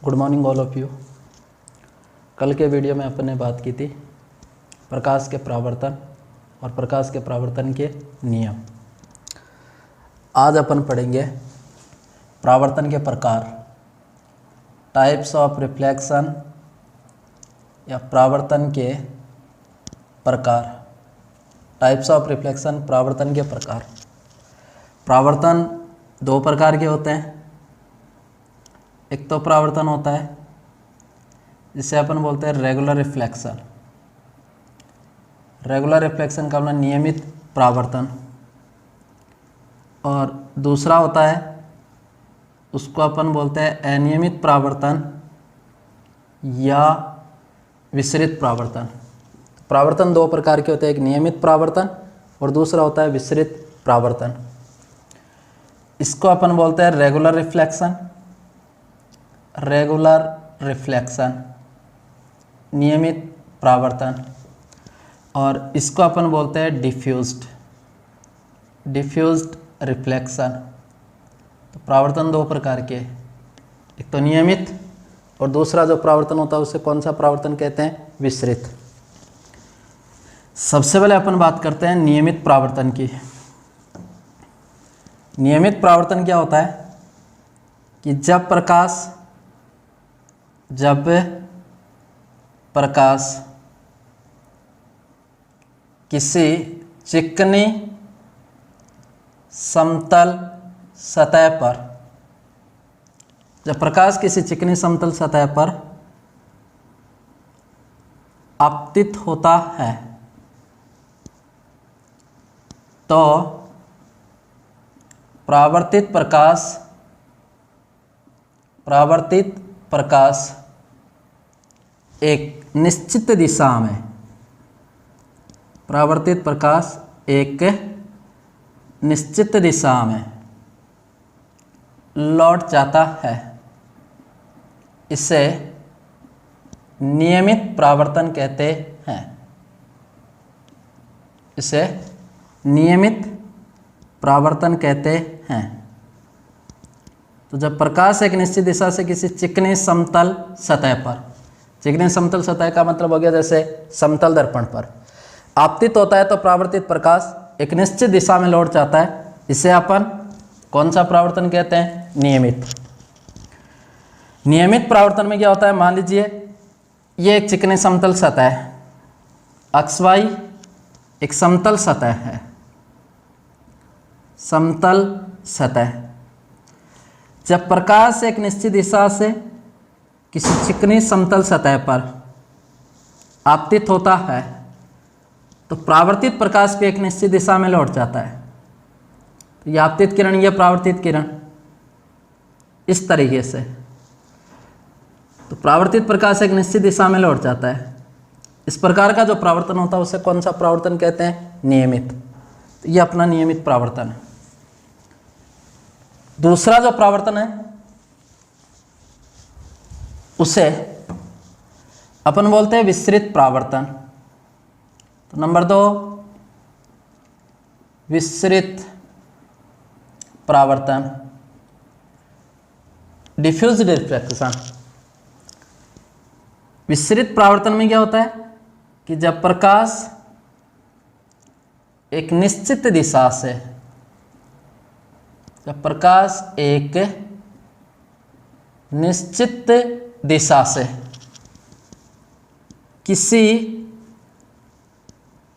Good morning all of you. कल के video में अपन ने बात की थी प्रकाश के परावर्तन और प्रकाश के परावर्तन के नियम। आज अपन पढ़ेंगे परावर्तन के प्रकार, टाइप्स ऑफ रिफ्लेक्शन या परावर्तन के प्रकार। टाइप्स ऑफ रिफ्लेक्शन, परावर्तन के प्रकार। परावर्तन दो प्रकार के होते हैं। एक तो परावर्तन होता है जिसे अपन बोलते हैं रेगुलर रिफ्लेक्शन। रेगुलर रिफ्लेक्शन का मतलब नियमित परावर्तन। और दूसरा होता है उसको अपन बोलते हैं अनियमित परावर्तन या विसरित परावर्तन। परावर्तन दो प्रकार के होते हैं, एक नियमित परावर्तन और दूसरा होता है विसरित परावर्तन। इसको अपन बोलते हैं रेगुलर रिफ्लेक्शन, रेगुलर रिफ्लेक्शन नियमित परावर्तन, और इसको अपन बोलते हैं डिफ्यूज्ड रिफ्लेक्शन। तो परावर्तन दो प्रकार के, एक तो नियमित और दूसरा जो परावर्तन होता है उसे कौन सा परावर्तन कहते हैं? विसरित। सबसे पहले अपन बात करते हैं नियमित परावर्तन की। नियमित परावर्तन क्या होता है कि जब प्रकाश किसी चिकनी समतल सतह पर, जब प्रकाश किसी चिकनी समतल सतह पर आपतित होता है तो परावर्तित प्रकाश एक निश्चित दिशा में, परावर्तित प्रकाश एक निश्चित दिशा में लौट जाता है। इसे नियमित परावर्तन कहते हैं। इसे नियमित परावर्तन कहते हैं। तो जब प्रकाश एक निश्चित दिशा से किसी चिकनी समतल सतह पर, चिकनी समतल सतह का मतलब हो गया जैसे समतल दर्पण पर, आपतित होता है तो परावर्तित प्रकाश एक निश्चित दिशा में लौट जाता है। इसे अपन कौन सा परावर्तन कहते हैं? नियमित। नियमित परावर्तन में क्या होता है? मान लीजिए ये एक चिकनी समतल सतह है, XY एक समतल सतह है, समतल सतह। जब प्रकाश एक निश्चित दिशा से किसी चिकनी समतल सतह पर आपतित होता है तो परावर्तित प्रकाश भी एक निश्चित दिशा में लौट जाता है। तो यह आपतित किरण, यह परावर्तित किरण, इस तरीके से। तो परावर्तित प्रकाश एक निश्चित दिशा में लौट जाता है। इस प्रकार का जो परावर्तन होता है उसे कौन सा परावर्तन कहते हैं? नियमित। तो यह अपना नियमित परावर्तन है। दूसरा जो परावर्तन है उसे अपन बोलते हैं विसरित परावर्तन। तो नंबर 2 विसरित परावर्तन, डिफ्यूज्ड रिफ्लेक्शन। विसरित परावर्तन में क्या होता है कि जब प्रकाश एक निश्चित दिशा से, जब प्रकाश एक निश्चित दिशा से किसी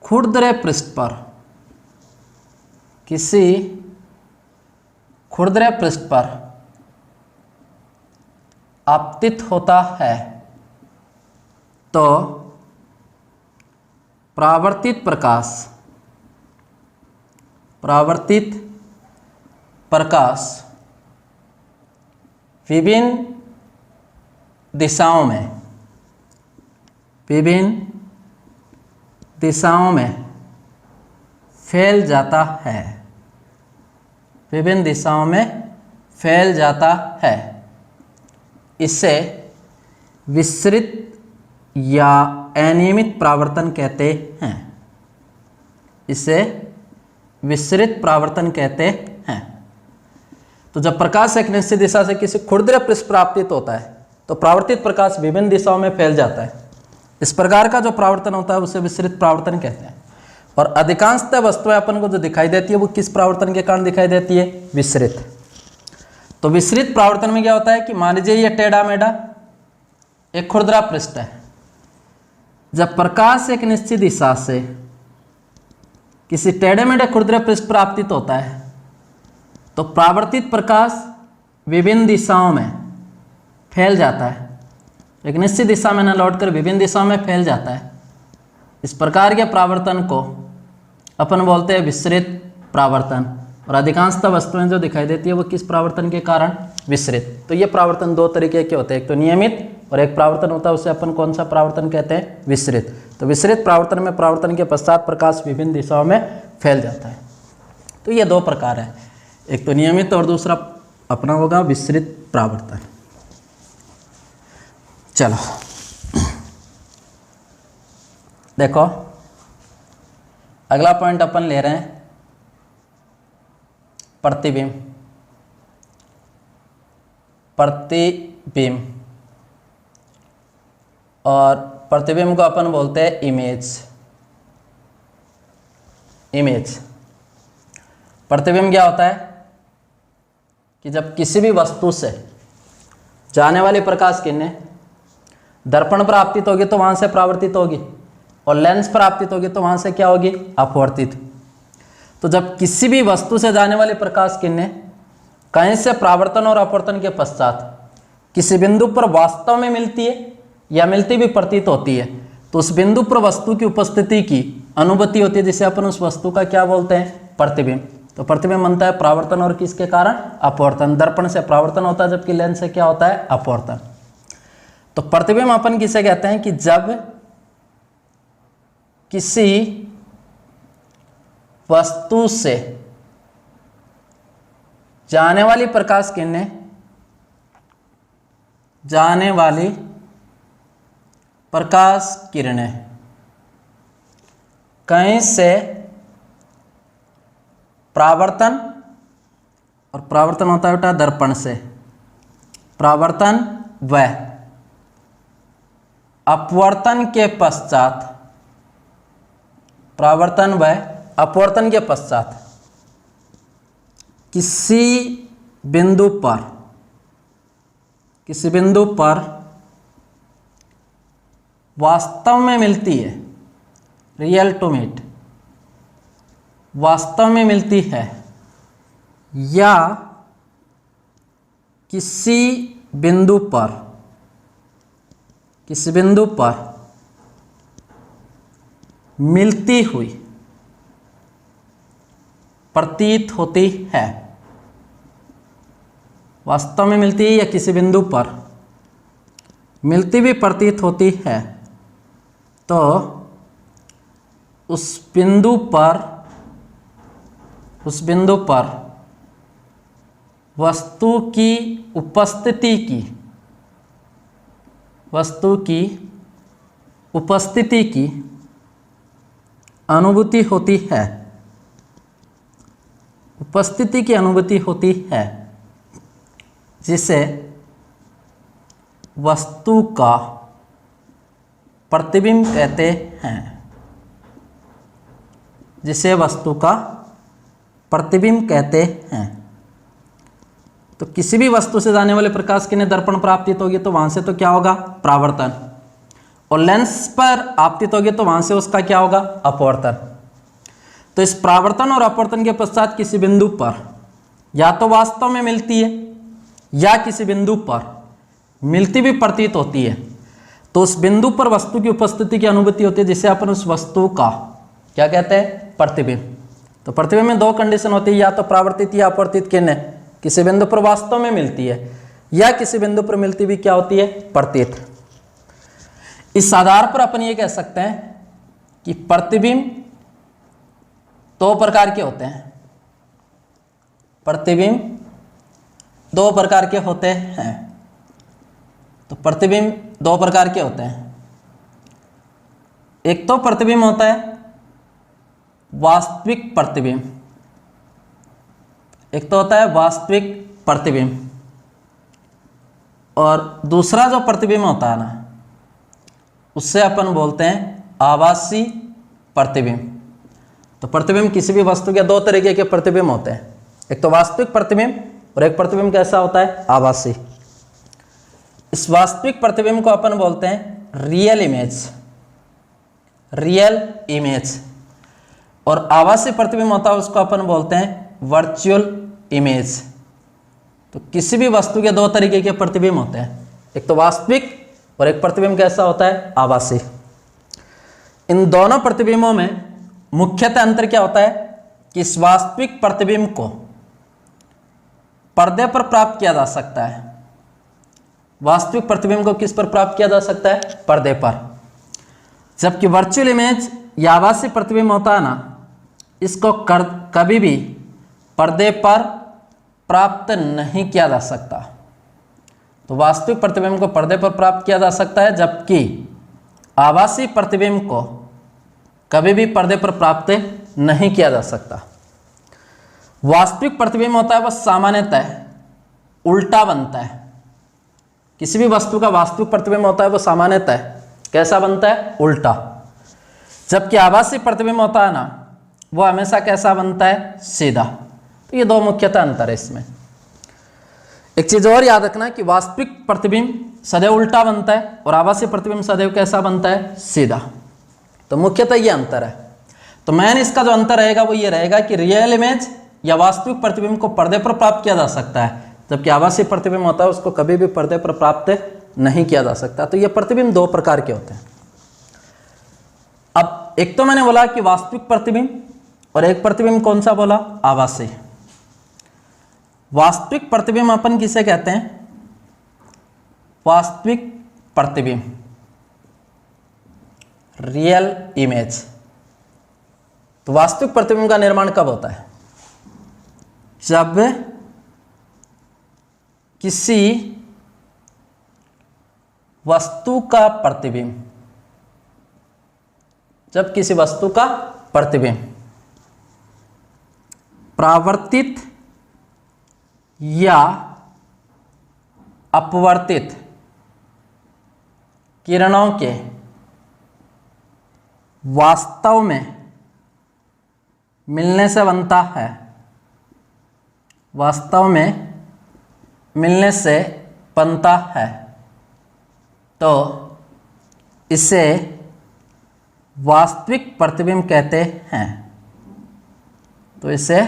खुरदरे पृष्ठ पर, किसी खुरदरे पृष्ठ पर आपतित होता है तो परावर्तित प्रकाश विभिन्न दिशाओं में फैल जाता है, विभिन्न दिशाओं में फैल जाता है। इसे विसरित या अनियमित परावर्तन कहते हैं। इसे विसरित परावर्तन कहते हैं। तो जब प्रकाश एक निश्चित दिशा से किसी खुरदरे पृष्ठ पर आपतित होता है तो परावर्तित प्रकाश विभिन्न दिशाओं में फैल जाता है। इस प्रकार का जो परावर्तन होता है उसे विसरित परावर्तन कहते हैं। और अधिकांशतः वस्तुएं अपन को जो दिखाई देती है वो किस परावर्तन के कारण दिखाई देती है? विसरित। तो विसरित परावर्तन में क्या होता है कि मान लीजिए ये टेढ़ा मेढ़ा एक खुरदरा पृष्ठ है। जब प्रकाश एक निश्चित दिशा से किसी टेढ़े मेढ़े खुरदरे पृष्ठ पर आपतित होता है तो परावर्तित प्रकाश विभिन्न दिशाओं में फैल जाता है। एक निश्चित दिशा में न लौटकर विभिन्न दिशाओं में फैल जाता है। इस प्रकार के परावर्तन को अपन बोलते हैं विसरित परावर्तन। और अधिकांशतः वस्तुएं जो दिखाई देती है वो किस परावर्तन के कारण? विसरित। तो ये परावर्तन दो तरीके के होते हैं, एक तो नियमित और एक परावर्तन होता है उसे अपन कौन सा परावर्तन कहते हैं? विसरित। तो विसरित परावर्तन में परावर्तन के पश्चात प्रकाश विभिन्न दिशाओं में फैल जाता है। तो ये दो प्रकार है, एक तो नियमित और दूसरा अपना होगा विसरित परावर्तन। चलो देखो अगला पॉइंट अपन ले रहे हैं प्रतिबिंब। प्रतिबिंब और प्रतिबिंब को अपन बोलते हैं इमेज। इमेज प्रतिबिंब क्या होता है कि जब किसी भी वस्तु से जाने वाली प्रकाश किरणें दर्पण पर आपतित होगी तो वहां से परावर्तित होगी और लेंस पर आपतित होगी तो वहां से क्या होगी? अपवर्तित। तो जब किसी भी वस्तु से जाने वाली प्रकाश किरणें कहीं से परावर्तन और अपवर्तन के पश्चात किसी बिंदु पर वास्तव में मिलती है या मिलती भी प्रतीत होती है तो उस बिंदु पर वस्तु की उपस्थिति की अनुभूति होती है, जिसे अपन उस वस्तु का क्या बोलते हैं? प्रतिबिंब। तो प्रतिबिंब बनता है परावर्तन और किसके कारण? अपवर्तन। दर्पण से परावर्तन होता है जबकि लेंस से क्या होता है? अपवर्तन। तो प्रतिबिंब अपन किसे कहते हैं कि जब किसी वस्तु से जाने वाली प्रकाश किरणें कहीं से परावर्तन, और परावर्तन होता है बेटा दर्पण से, परावर्तन व अपवर्तन के पश्चात, परावर्तन व अपवर्तन के पश्चात किसी बिंदु पर वास्तव में मिलती है, रियल टू मीट, वास्तव में मिलती है, या किसी बिंदु पर मिलती हुई प्रतीत होती है। वास्तव में मिलती है या किसी बिंदु पर मिलती भी प्रतीत होती है तो उस बिंदु पर वस्तु की उपस्थिति की अनुभूति होती है, उपस्थिति की अनुभूति होती है, जिसे वस्तु का प्रतिबिंब कहते हैं, जिसे वस्तु का प्रतिबिंब कहते हैं। तो किसी भी वस्तु से जाने वाले प्रकाश किरणें दर्पण पर आपतित होगी तो वहां से तो क्या होगा? परावर्तन। और लेंस पर आपतित होगी तो वहां से उसका क्या होगा? अपवर्तन। तो इस परावर्तन और अपवर्तन के पश्चात किसी बिंदु पर या तो वास्तव में मिलती है या किसी बिंदु पर मिलती भी प्रतीत होती है तो उस बिंदु पर वस्तु की उपस्थिति की अनुभूति होती है, जिसे अपन उस वस्तु का क्या कहते हैं? प्रतिबिंब। तो प्रतिबिंब में दो कंडीशन होती है, या तो परावर्तित या अपवर्तित किरणें किसी बिंदु पर वास्तव में मिलती है या किसी बिंदु पर मिलती भी क्या होती है? प्रतीत। इस आधार पर अपन ये कह सकते हैं कि प्रतिबिंब दो प्रकार के होते हैं। प्रतिबिंब दो प्रकार के होते हैं। तो प्रतिबिंब दो प्रकार के होते हैं। एक तो प्रतिबिंब होता है वास्तविक प्रतिबिंब, एक तो होता है वास्तविक प्रतिबिंब, और दूसरा जो प्रतिबिंब होता है ना, उससे अपन बोलते हैं आभासी प्रतिबिंब। तो प्रतिबिंब किसी भी वस्तु के दो तरीके के प्रतिबिंब होते हैं, एक तो वास्तविक प्रतिबिंब और एक प्रतिबिंब कैसा होता है, आभासी। इस वास्तविक प्रतिबिंब को अपन बोलते हैं रियल इमेज, रियल इमेज, और आभासी प्रतिबिंब होता है उसको अपन बोलते हैं वर्चुअल इमेज। तो किसी भी वस्तु के दो तरीके के प्रतिबिंब होते हैं, एक तो वास्तविक और एक प्रतिबिंब कैसा होता है, आभासी। इन दोनों प्रतिबिंबों में मुख्यतः अंतर क्या होता है कि इस वास्तविक प्रतिबिंब को पर्दे पर प्राप्त किया जा सकता है। वास्तविक प्रतिबिंब को किस पर प्राप्त किया जा सकता है, पर्दे पर। जबकि वर्चुअल इमेज या आभासी प्रतिबिंब होता है ना, इसको कभी भी पर्दे पर प्राप्त नहीं किया जा सकता। तो वास्तविक प्रतिबिंब को पर्दे पर प्राप्त किया जा सकता है, जबकि आभासी प्रतिबिंब को कभी भी पर्दे पर प्राप्त नहीं किया जा सकता। वास्तविक प्रतिबिंब होता है वह सामान्यतः उल्टा बनता है। किसी भी वस्तु का वास्तविक प्रतिबिंब होता है वह सामान्यतः कैसा बनता है, उल्टा। जबकि आभासी प्रतिबिंब होता है ना, वह हमेशा कैसा बनता है, सीधा। तो ये दो मुख्यतः अंतर है इसमें। एक चीज और याद रखना कि वास्तविक प्रतिबिंब सदैव उल्टा बनता है और आभासी प्रतिबिंब सदैव कैसा बनता है, सीधा। तो मुख्यतः ये अंतर है। तो मेन इसका जो अंतर रहेगा वो ये रहेगा कि रियल इमेज या वास्तविक प्रतिबिंब को पर्दे पर प्राप्त किया जा सकता है, जबकि आभासी प्रतिबिंब होता है उसको कभी भी पर्दे पर प्राप्त नहीं किया जा सकता। तो ये प्रतिबिंब दो प्रकार के होते हैं। अब एक तो मैंने बोला कि वास्तविक प्रतिबिंब, और एक प्रतिबिंब कौन सा बोला, आभासी। वास्तविक प्रतिबिंब अपन किसे कहते हैं, वास्तविक प्रतिबिंब, रियल इमेज। तो वास्तविक प्रतिबिंब का निर्माण कब होता है, जब किसी वस्तु का प्रतिबिंब, जब किसी वस्तु का प्रतिबिंब परावर्तित या अपवर्तित किरणों के वास्तव में मिलने से बनता है, वास्तव में मिलने से बनता है, तो इसे वास्तविक प्रतिबिंब कहते हैं। तो इसे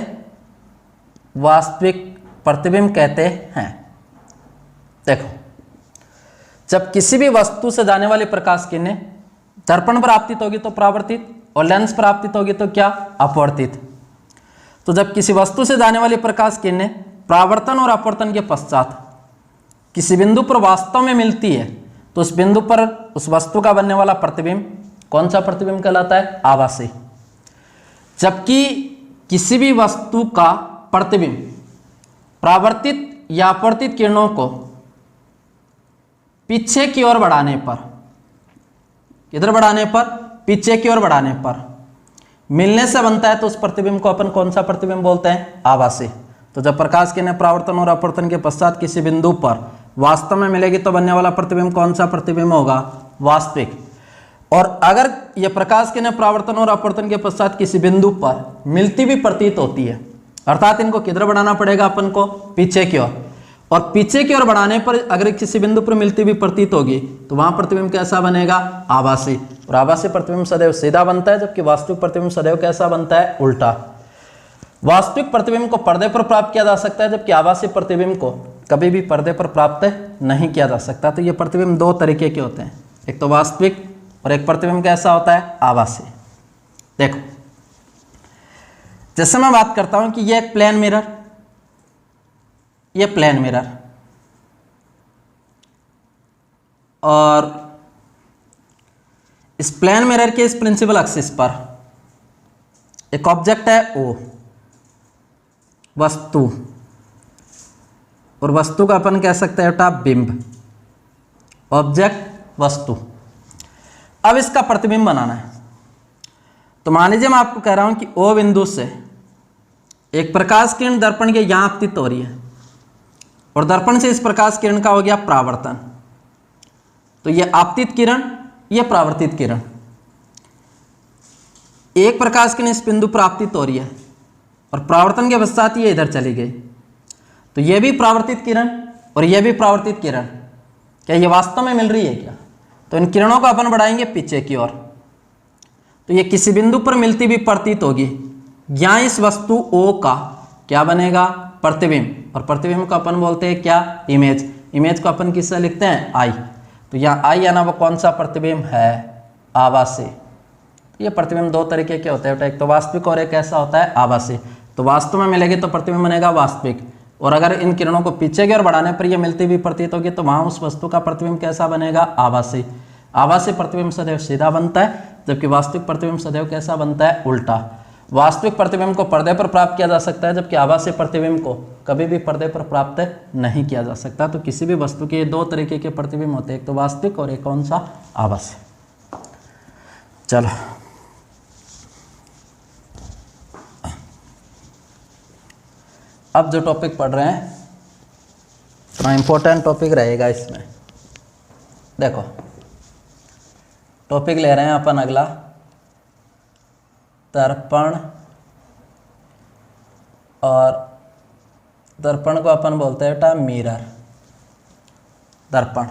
वास्तविक प्रतिबिंब कहते हैं। देखो, जब किसी भी वस्तु से जाने वाली प्रकाश किरणें दर्पण पर आपतित होगी तो परावर्तित, और लेंस पर आपतित होगी तो क्या, अपवर्तित। तो जब किसी वस्तु से जाने वाली प्रकाश किरणें परावर्तन और अपवर्तन के पश्चात किसी बिंदु पर वास्तव में मिलती है, तो उस बिंदु पर उस वस्तु का बनने वाला प्रतिबिंब कौन सा प्रतिबिंब कहलाता है, आभासी। जबकि किसी भी वस्तु का प्रतिबिंब परावर्तित या अपवर्तित किरणों को पीछे की ओर बढ़ाने पर, किधर बढ़ाने पर, पीछे की ओर बढ़ाने पर मिलने से बनता है, तो उस प्रतिबिंब को अपन कौन सा प्रतिबिंब बोलते हैं, आभासी। तो जब प्रकाश किरणें परावर्तन और अपवर्तन के पश्चात किसी बिंदु पर वास्तव में मिलेगी तो बनने वाला प्रतिबिंब कौन सा प्रतिबिंब होगा, वास्तविक। और अगर यह प्रकाश किरणें परावर्तन और अपवर्तन के पश्चात किसी बिंदु पर मिलती भी प्रतीत होती है, अर्थात इनको किधर बढ़ाना पड़ेगा अपन को, पीछे की ओर, और पीछे की ओर बढ़ाने पर अगर किसी बिंदु पर मिलती भी प्रतीत होगी तो वहां प्रतिबिंब कैसा बनेगा, आभासी। और आभासी प्रतिबिंब सदैव सीधा बनता है, जबकि वास्तविक प्रतिबिंब सदैव कैसा बनता है, उल्टा। वास्तविक प्रतिबिंब को पर्दे पर प्राप्त किया जा सकता है, जबकि आभासी प्रतिबिंब को कभी भी पर्दे पर प्राप्त नहीं किया जा सकता। तो ये प्रतिबिंब दो तरीके के होते हैं, एक तो वास्तविक और एक प्रतिबिंब कैसा होता है, आभासी। देखो, जैसे मैं बात करता हूं कि ये एक प्लेन मिरर, ये प्लेन मिरर, और इस प्लेन मिरर के इस प्रिंसिपल एक्सिस पर एक ऑब्जेक्ट है ओ, वस्तु, और वस्तु का अपन कह सकते हैं बिंब, ऑब्जेक्ट वस्तु। अब इसका प्रतिबिंब बनाना है। तो मान लीजिए मैं आपको कह रहा हूं कि ओ बिंदु से एक प्रकाश किरण दर्पण के यहां आपतित हो रही है, और दर्पण से इस प्रकाश किरण का हो गया परावर्तन। तो ये आपतित किरण, ये परावर्तित किरण। एक प्रकाश किरण इस बिंदु पर आपतित हो रही है और परावर्तन के पश्चात ये इधर चली गई, तो ये भी परावर्तित किरण और ये भी परावर्तित किरण। क्या ये वास्तव में मिल रही है क्या? तो इन किरणों को अपन बढ़ाएंगे पीछे की ओर, तो ये किसी बिंदु पर मिलती भी प्रतीत होगी। यहाँ इस वस्तु O का क्या बनेगा? प्रतिबिंब। और प्रतिबिंब को अपन बोलते हैं क्या? इमेज। इमेज को अपन किससे लिखते हैं? आई। तो यहाँ आई आना वो कौन सा प्रतिबिंब है? आभासी। ये प्रतिबिंब दो तरीके के होते हैं, एक तो वास्तविक और एक ऐसा होता है आभासी। तो वास्तव में मिलेगी तो प्रतिबिंब बनेगा वास्तविक, और अगर इन किरणों को पीछे की ओर बढ़ाने पर ये मिलती भी प्रतीत होगी तो वहाँ उस वस्तु का प्रतिबिंब कैसा बनेगा? आभासी। आभासी प्रतिबिंब सदैव सीधा बनता है, जबकि वास्तविक प्रतिबिंब सदैव कैसा बनता है? उल्टा। वास्तविक प्रतिबिंब को पर्दे पर प्राप्त किया जा सकता है, जबकि आभासी प्रतिबिंब को कभी भी पर्दे पर प्राप्त नहीं किया जा सकता। तो किसी भी वस्तु के दो तरीके के प्रतिबिंब होते हैं, एक तो वास्तविक और एक कौन सा? आभासी। चलो अब जो टॉपिक पढ़ रहे हैं थोड़ा इंपॉर्टेंट टॉपिक रहेगा इसमें। देखो टॉपिक ले रहे हैं अपन अगला, दर्पण। और दर्पण को अपन बोलते हैं बेटा मिरर। दर्पण,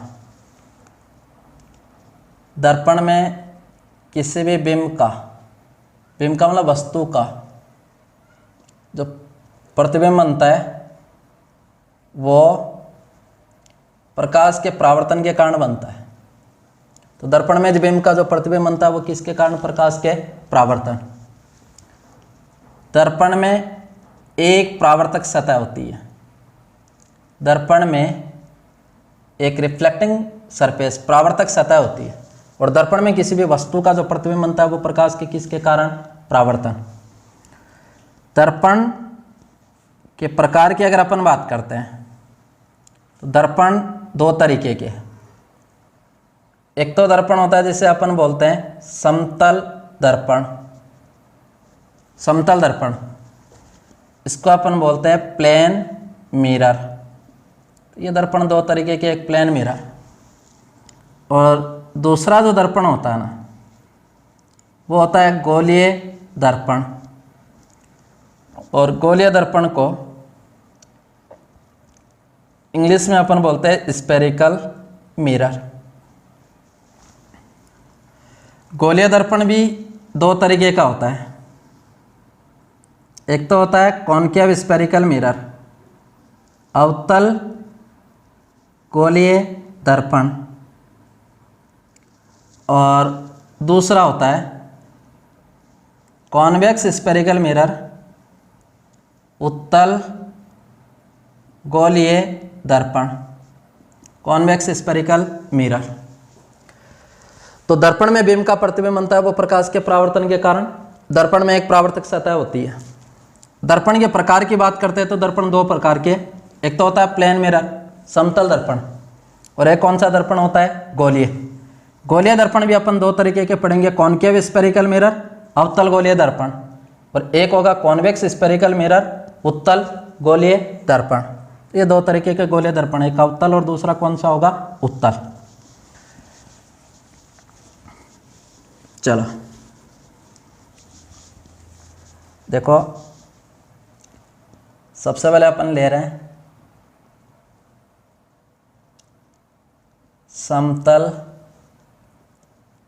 दर्पण में किसी भी बिंब का मतलब वस्तु का जो प्रतिबिंब बनता है वो प्रकाश के परावर्तन के कारण बनता है। तो दर्पण में बिंब का जो प्रतिबिंब बनता है वो किसके कारण? प्रकाश के परावर्तन। दर्पण में एक परावर्तक सतह होती है, दर्पण में एक रिफ्लेक्टिंग सरफेस परावर्तक सतह होती है, और दर्पण में किसी भी वस्तु का जो प्रतिबिंब बनता है वो प्रकाश के किसके कारण? परावर्तन। दर्पण के प्रकार की अगर अपन बात करते हैं तो दर्पण दो तरीके के। एक तो दर्पण होता है जिसे अपन बोलते हैं समतल दर्पण। समतल दर्पण, इसको अपन बोलते हैं प्लेन मिरर। ये दर्पण दो तरीके के, एक प्लेन मिरर और दूसरा जो दर्पण होता है ना वो होता है गोलीय दर्पण। और गोलीय दर्पण को इंग्लिश में अपन बोलते हैं स्फेरिकल मिरर। गोलीय दर्पण भी दो तरीके का होता है, एक तो होता है कॉनकेव स्फेरिकल मिरर, अवतल गोलीय दर्पण, और दूसरा होता है कॉन्वेक्स स्फेरिकल मिरर, उत्तल गोलीय दर्पण, कॉन्वेक्स स्फेरिकल मिरर। तो दर्पण में बिंब का प्रतिबिंब बनता है वो प्रकाश के परावर्तन के कारण। दर्पण में एक परावर्तक सतह होती है। दर्पण के प्रकार की बात करते हैं तो दर्पण दो प्रकार के, एक तो होता है प्लेन मिरर समतल दर्पण, और एक कौन सा दर्पण होता है? गोलीय। गोलीय दर्पण भी अपन दो तरीके के पढ़ेंगे, कॉनकेव स्फेरिकल मिरर, अवतल गोलीय दर्पण, और एक होगा कॉन्वेक्स स्फेरिकल मिरर, उत्तल गोलीय दर्पण। ये दो तरीके के गोलीय दर्पण, एक अवतल और दूसरा कौन सा होगा? उत्तल। चलो देखो सबसे पहले अपन ले रहे हैं समतल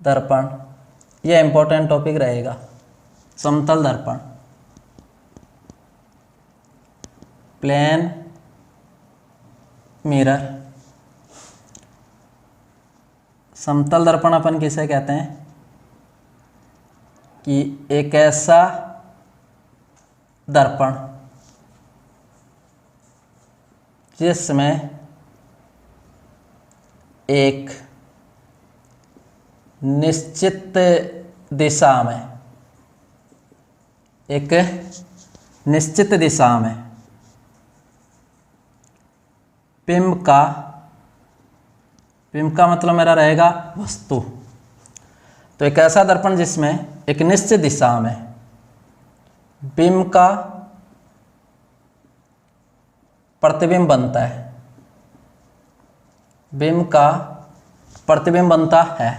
दर्पण। ये इंपॉर्टेंट टॉपिक रहेगा, समतल दर्पण। Plane mirror. समतल दर्पण अपन किसे कहते हैं कि एक ऐसा दर्पण जिसमें एक निश्चित दिशा में, एक निश्चित दिशा में बिंब का मतलब मेरा रहेगा वस्तु। तो एक ऐसा दर्पण जिसमें एक निश्चित दिशा में बिंब का प्रतिबिंब बनता है बिंब का प्रतिबिंब बनता है,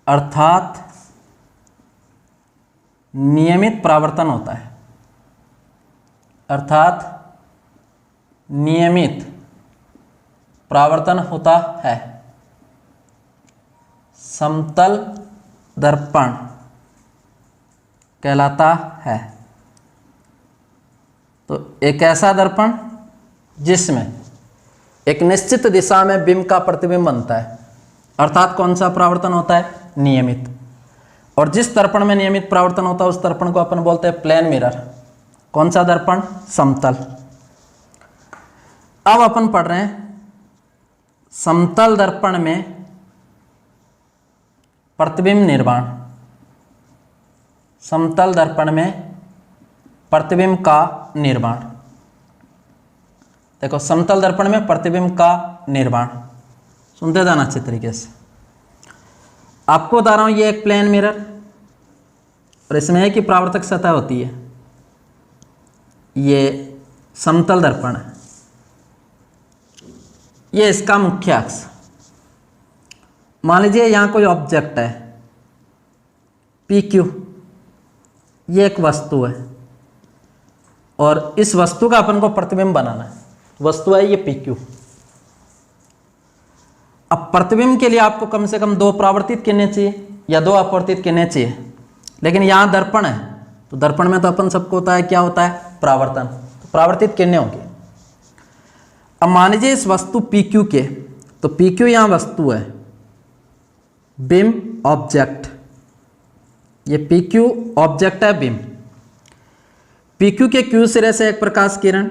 अर्थात नियमित परावर्तन होता है, अर्थात नियमित परावर्तन होता है, समतल दर्पण कहलाता है। तो एक ऐसा दर्पण जिसमें एक निश्चित दिशा में बिंब का प्रतिबिंब बनता है, अर्थात कौन सा परावर्तन होता है, नियमित। और जिस दर्पण में नियमित परावर्तन होता है उस दर्पण को अपन बोलते हैं प्लेन मिरर। कौन सा दर्पण, समतल। अब अपन पढ़ रहे हैं समतल दर्पण में प्रतिबिंब निर्माण। समतल दर्पण में प्रतिबिंब का निर्माण। देखो समतल दर्पण में प्रतिबिंब का निर्माण, सुनते जाना अच्छे तरीके से। आपको बता रहा हूं ये एक प्लेन मिरर और इसमें एक ही परावर्तक सतह होती है, ये समतल दर्पण है, ये इसका मुख्य अक्ष। मान लीजिए यहां कोई ऑब्जेक्ट है PQ, ये एक वस्तु है और इस वस्तु का अपन को प्रतिबिंब बनाना है। वस्तु है ये PQ। अब प्रतिबिंब के लिए आपको कम से कम 2 परावर्तित किरणें चाहिए या 2 अपवर्तित किरणें चाहिए, लेकिन यहां दर्पण है तो दर्पण में तो अपन सबको होता है, क्या होता है, परावर्तन। तो परावर्तित किरणें होंगी। अब मान लीजिए इस वस्तु PQ के, तो PQ यहां वस्तु है, बिंब ऑब्जेक्ट, ये PQ ऑब्जेक्ट है, बिंब। PQ के Q सिरे से एक प्रकाश किरण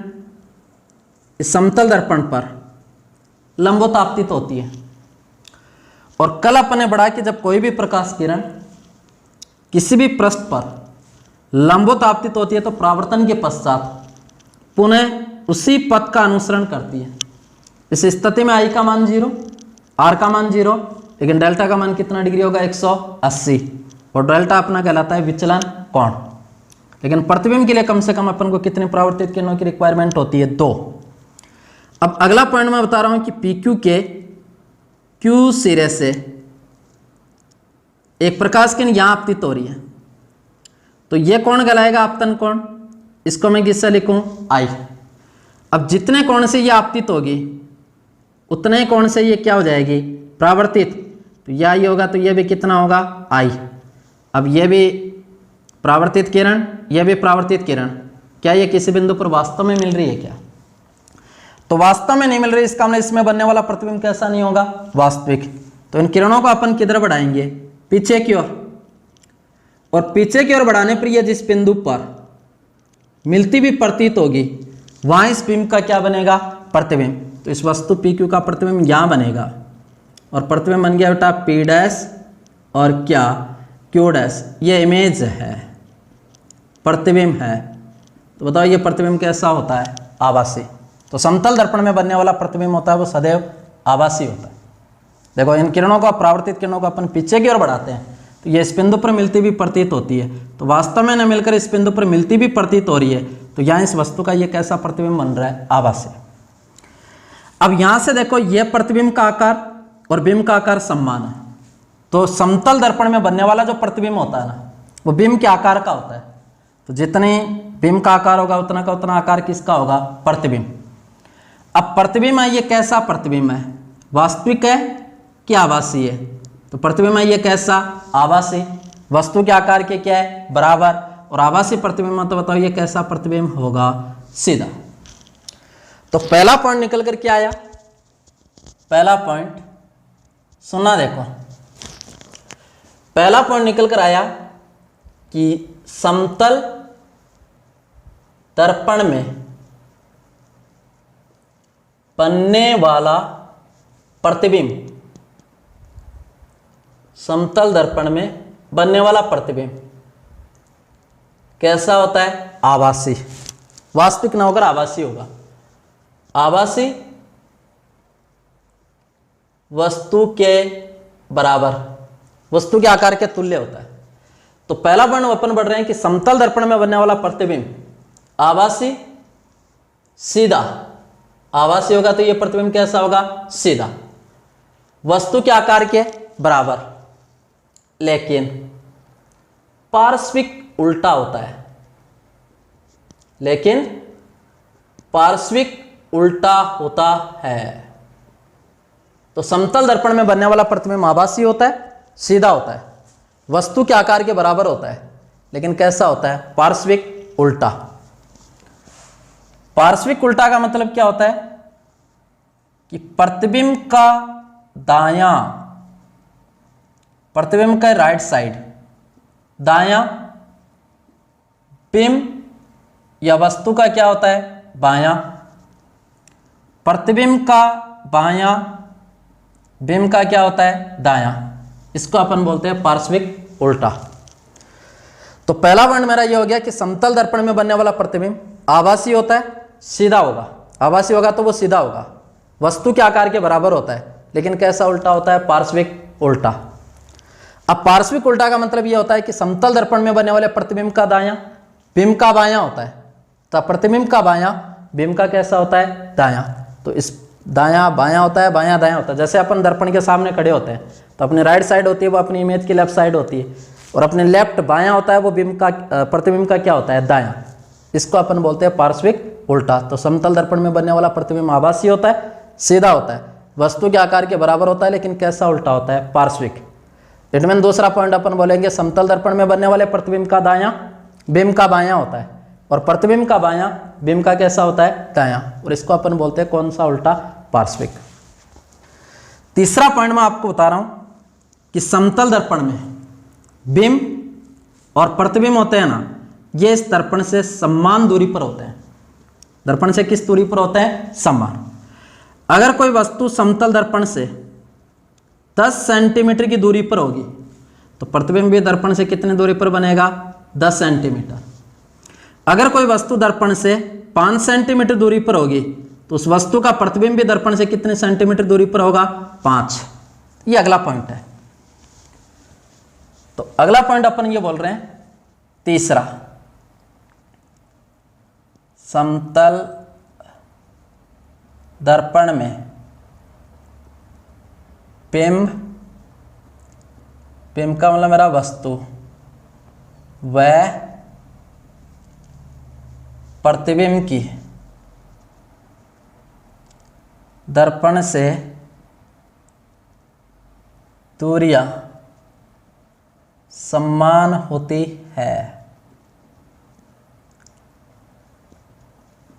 इस समतल दर्पण पर लंबवत आपतित होती है। और कल अपन ने बढ़ा कि जब कोई भी प्रकाश किरण किसी भी पृष्ठ पर लंबवत आपतित होती है तो परावर्तन के पश्चात पुनः उसी पथ का अनुसरण करती है। इस स्थिति में I का मान 0, R का मान 0, लेकिन डेल्टा का मान कितना डिग्री होगा, 180, और डेल्टा अपना कहलाता है विचलन कोण। लेकिन प्रतिबिंब के लिए कम से कम अपन को कितने परावर्तित किरणों की रिक्वायरमेंट होती है, 2। अब अगला पॉइंट मैं बता रहा हूं कि PQ के Q सिरे से एक प्रकाश किरण यहां आपतित हो रही है, तो यह कोण कहलाएगा आपतन कोण। इसको मैं किससे लिखूं, I। अब जितने कोण से यह आपतित होगी उतने कोण से ये क्या हो जाएगी, परावर्तित। तो यह I होगा तो यह भी कितना होगा, I। अब यह भी परावर्तित किरण, यह भी परावर्तित किरण, क्या ये किसी बिंदु पर वास्तव में मिल रही है क्या, तो वास्तव में नहीं मिल रही। इसका मतलब इसमें बनने वाला प्रतिबिंब कैसा नहीं होगा, वास्तविक। तो इन किरणों को अपन किधर बढ़ाएंगे, पीछे की ओर। और पीछे की ओर बढ़ाने पर यह जिस बिंदु पर मिलती भी प्रतीत होगी वहां इस बिंब का क्या बनेगा, प्रतिबिंब। तो इस वस्तु PQ का प्रतिबिंब यहां बनेगा और प्रतिबिंब बन गया बेटा P' और क्या, Q'। ये इमेज है, प्रतिबिंब है। तो बताओ ये प्रतिबिंब कैसा होता है, आभासी। तो समतल दर्पण में बनने वाला प्रतिबिंब होता है वो सदैव आभासी होता है। देखो इन किरणों को, परावर्तित किरणों को अपन पीछे की ओर बढ़ाते हैं तो ये इस बिंदु पर मिलती भी प्रतीत होती है, तो वास्तव में न मिलकर इस बिंदु पर मिलती भी प्रतीत हो रही है। तो यहाँ इस वस्तु का ये कैसा प्रतिबिंब बन रहा है, आभासी। अब यहां से देखो ये प्रतिबिंब का आकार और बिंब का आकार समान है, तो समतल दर्पण में बनने वाला जो प्रतिबिंब होता है ना, वो बिंब के आकार का होता है। तो जितने बिंब का आकार होगा उतना का उतना आकार किसका होगा, प्रतिबिंब। अब प्रतिबिंब है ये कैसा प्रतिबिंब है, वास्तविक है कि आभासी है, तो प्रतिबिंब है ये कैसा, आभासी। वस्तु के आकार के क्या है, बराबर, और आभासी प्रतिबिंब तो बताओ ये कैसा प्रतिबिंब होगा, सीधा। तो पहला पॉइंट निकल कर क्या आया, पहला पॉइंट सुनना, देखो पहला पॉइंट निकल कर आया कि समतल दर्पण में बनने वाला प्रतिबिंब, समतल दर्पण में बनने वाला प्रतिबिंब कैसा होता है, आभासी। वास्तविक ना होकर आभासी होगा। आभासी वस्तु के बराबर, वस्तु के आकार के तुल्य होता है। तो पहला पॉइंट अपन बढ़ रहे हैं कि समतल दर्पण में बनने वाला प्रतिबिंब आभासी, सीधा आभासी होगा तो ये प्रतिबिंब कैसा होगा, सीधा, वस्तु के आकार के बराबर। लेकिन पार्श्विक उल्टा होता है, लेकिन पार्श्विक उल्टा होता है। तो समतल दर्पण में बनने वाला प्रतिबिंब आभासी होता है, सीधा होता है, वस्तु के आकार के बराबर होता है, लेकिन कैसा होता है, पार्श्विक उल्टा। पार्श्विक उल्टा का मतलब क्या होता है कि प्रतिबिंब का दायां, प्रतिबिंब का राइट साइड, दायां, बिंब या वस्तु का क्या होता है, बायां, प्रतिबिंब का बायां, बिंब का क्या होता है, दायां। इसको अपन बोलते हैं पार्श्विक उल्टा। तो पहला पॉइंट मेरा यह हो गया कि समतल दर्पण में बनने वाला प्रतिबिंब आभासी होता है, सीधा होगा। आभासी होगा तो वो सीधा होगा, वस्तु के आकार के बराबर होता है, लेकिन कैसा उल्टा होता है, पार्श्विक उल्टा। अब पार्श्विक उल्टा का मतलब यह होता है कि समतल दर्पण में बनने वाले प्रतिबिंब का दायां बिंब का बायां होता है, तो प्रतिबिंब का बायां बिंब का कैसा होता है, दायां। तो इस दायां बायां होता है, बायां दायां होता है। जैसे अपन दर्पण के सामने खड़े होते हैं तो अपनी राइट साइड होती है वो अपनी इमेज की लेफ्ट साइड होती है, और अपने लेफ्ट बायां होता है वो बिंब का, प्रतिबिंब का क्या होता है, दायां। इसको अपन बोलते हैं पार्श्विक उल्टा। तो समतल दर्पण में बनने वाला प्रतिबिंब आभासी होता है, सीधा होता है, वस्तु के आकार के बराबर होता है, लेकिन कैसा उल्टा होता है, पार्श्विक। इनमें दूसरा पॉइंट अपन बोलेंगे समतल दर्पण में बनने वाले प्रतिबिंब का दायां बिंब का बायां होता है, और प्रतिबिंब का बायां बिंब का कैसा होता है, दायां, और इसको अपन बोलते हैं कौन सा उल्टा, पार्श्विक। तीसरा पॉइंट मैं आपको बता रहा हूं कि समतल दर्पण में बिंब और प्रतिबिंब होते हैं ना, ये इस दर्पण से समान दूरी पर होते हैं। दर्पण से किस दूरी पर होते हैं, समान। अगर कोई वस्तु समतल दर्पण से 10 सेंटीमीटर की दूरी पर होगी तो प्रतिबिंब भी दर्पण से कितनी दूरी पर बनेगा, 10 सेंटीमीटर। अगर कोई वस्तु दर्पण से 5 सेंटीमीटर दूरी पर होगी तो उस वस्तु का प्रतिबिंब भी दर्पण से कितने सेंटीमीटर दूरी पर होगा, 5। ये अगला पॉइंट है। तो अगला पॉइंट अपन ये बोल रहे हैं तीसरा, समतल दर्पण में बिंब, बिंब का मतलब मेरा वस्तु, व प्रतिबिंब की दर्पण से दूरियां समान होती है।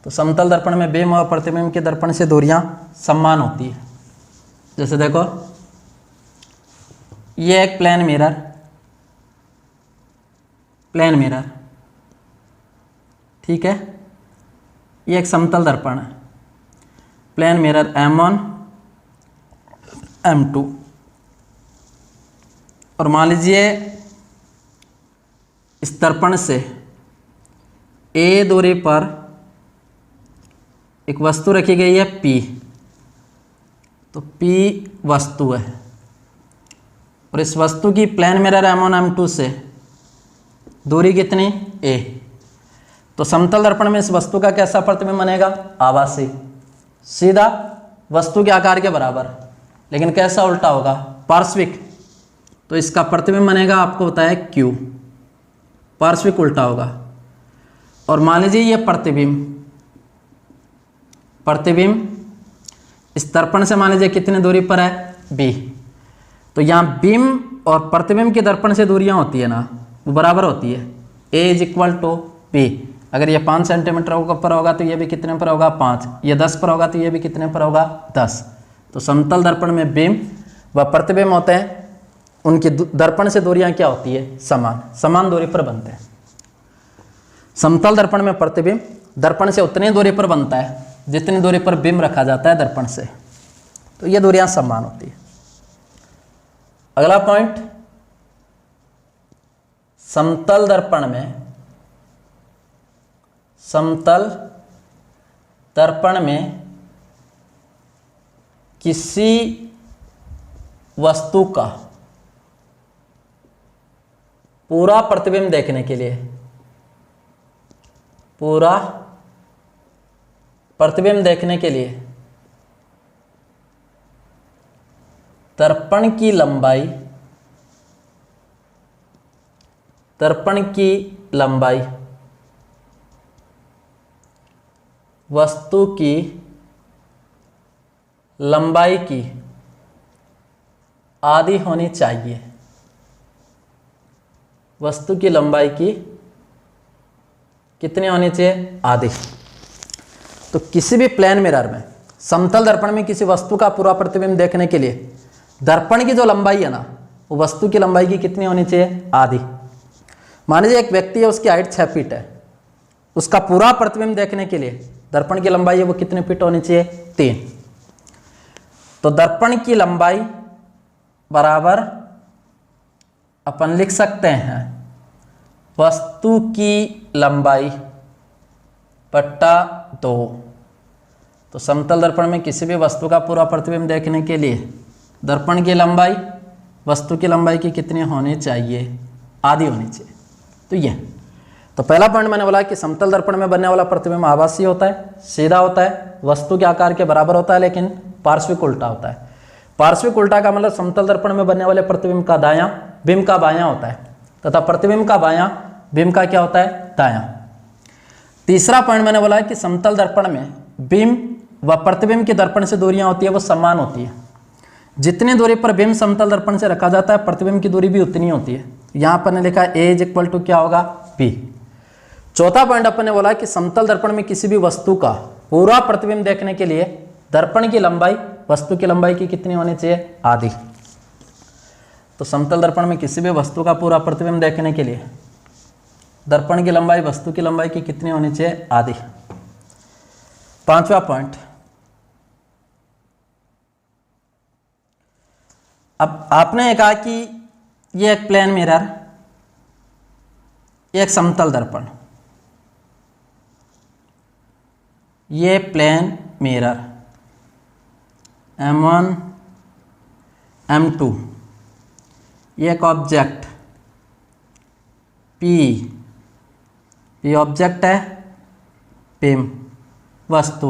तो समतल दर्पण में बिंब और प्रतिबिंब के दर्पण से दूरियां समान होती है। जैसे देखो, ये एक प्लेन मिरर, प्लेन मिरर, ठीक है, ये एक समतल दर्पण है, प्लेन मिरर M1 M2, और मान लीजिए इस दर्पण से A दूरी पर एक वस्तु रखी गई है P, तो P वस्तु है, और इस वस्तु की प्लेन मिरर M1 M2 से दूरी कितनी, A। तो समतल दर्पण में इस वस्तु का कैसा प्रतिबिंब बनेगा, आभासी, सीधा, वस्तु के आकार के बराबर, लेकिन कैसा उल्टा होगा, पार्श्विक। तो इसका प्रतिबिंब बनेगा, आपको बताया Q, पार्श्विक उल्टा होगा। और मान लीजिए ये प्रतिबिंब, प्रतिबिंब इस दर्पण से मान लीजिए कितनी दूरी पर है, B। तो यहाँ बिंब और प्रतिबिंब की दर्पण से दूरियां होती है ना, वो बराबर होती है, A = B। अगर ये 5 सेंटीमीटर पर होगा तो ये भी कितने पर होगा, 5। ये 10 पर होगा तो ये भी कितने पर होगा, 10। तो समतल दर्पण में बिंब व प्रतिबिंब होते हैं, उनकी दर्पण से दूरियां क्या होती है, समान, समान दूरी पर बनते हैं। समतल दर्पण में प्रतिबिंब दर्पण से उतनी दूरी पर बनता है जितनी दूरी पर बिंब रखा जाता है दर्पण से, तो ये दूरियां समान होती है। अगला पॉइंट, समतल दर्पण में, समतल दर्पण में किसी वस्तु का पूरा प्रतिबिंब देखने के लिए, पूरा प्रतिबिंब देखने के लिए दर्पण की लंबाई वस्तु की लंबाई की आधी होनी चाहिए। वस्तु की लंबाई की कितनी होनी चाहिए? आधी। तो किसी भी प्लेन मिरर में, समतल दर्पण में किसी वस्तु का पूरा प्रतिबिंब देखने के लिए दर्पण की जो लंबाई है ना, वो वस्तु की लंबाई की कितनी होनी चाहिए? आधी। मान लीजिए एक व्यक्ति है, उसकी हाइट 6 फीट है, उसका पूरा प्रतिबिंब देखने के लिए दर्पण की लंबाई है वो कितने फीट होनी चाहिए? 3। तो दर्पण की लंबाई बराबर अपन लिख सकते हैं वस्तु की लंबाई बट्टा 2। तो समतल दर्पण में किसी भी वस्तु का पूरा प्रतिबिंब देखने के लिए दर्पण की लंबाई वस्तु की लंबाई की कितनी होनी चाहिए? आधी होनी चाहिए। तो ये तो पहला पॉइंट मैंने बोला कि समतल दर्पण में बनने वाला प्रतिबिंब आभासी होता है, सीधा होता है, वस्तु के आकार के बराबर होता है, लेकिन पार्श्विक उल्टा होता है। पार्श्विक उल्टा का मतलब समतल दर्पण में बनने वाले प्रतिबिंब का दायां बिंब का बायां होता है, तथा प्रतिबिंब का बायां बिंब का क्या होता है? दायां। तीसरा पॉइंट मैंने बोला कि समतल दर्पण में बिंब व प्रतिबिंब की दर्पण से दूरियां होती है वो समान होती है। जितनी दूरी पर बिंब समतल दर्पण से रखा जाता है प्रतिबिंब की दूरी भी उतनी होती है। यहाँ पर ने लिखा ए इज इक्वल टू क्या होगा? बी। चौथा पॉइंट अपन ने बोला कि समतल दर्पण में किसी भी वस्तु का पूरा प्रतिबिंब देखने के लिए दर्पण की लंबाई वस्तु की लंबाई की कितनी होनी चाहिए? आधी। तो समतल दर्पण में किसी भी वस्तु का पूरा प्रतिबिंब देखने के लिए दर्पण की लंबाई वस्तु की लंबाई की कितनी होनी चाहिए? आधी। पांचवा पॉइंट, अब आपने कहा कि ये एक प्लेन मिरर, एक समतल दर्पण, ये प्लेन मिरर M1 M2, ये एक ऑब्जेक्ट P ऑब्जेक्ट है, बिंब वस्तु,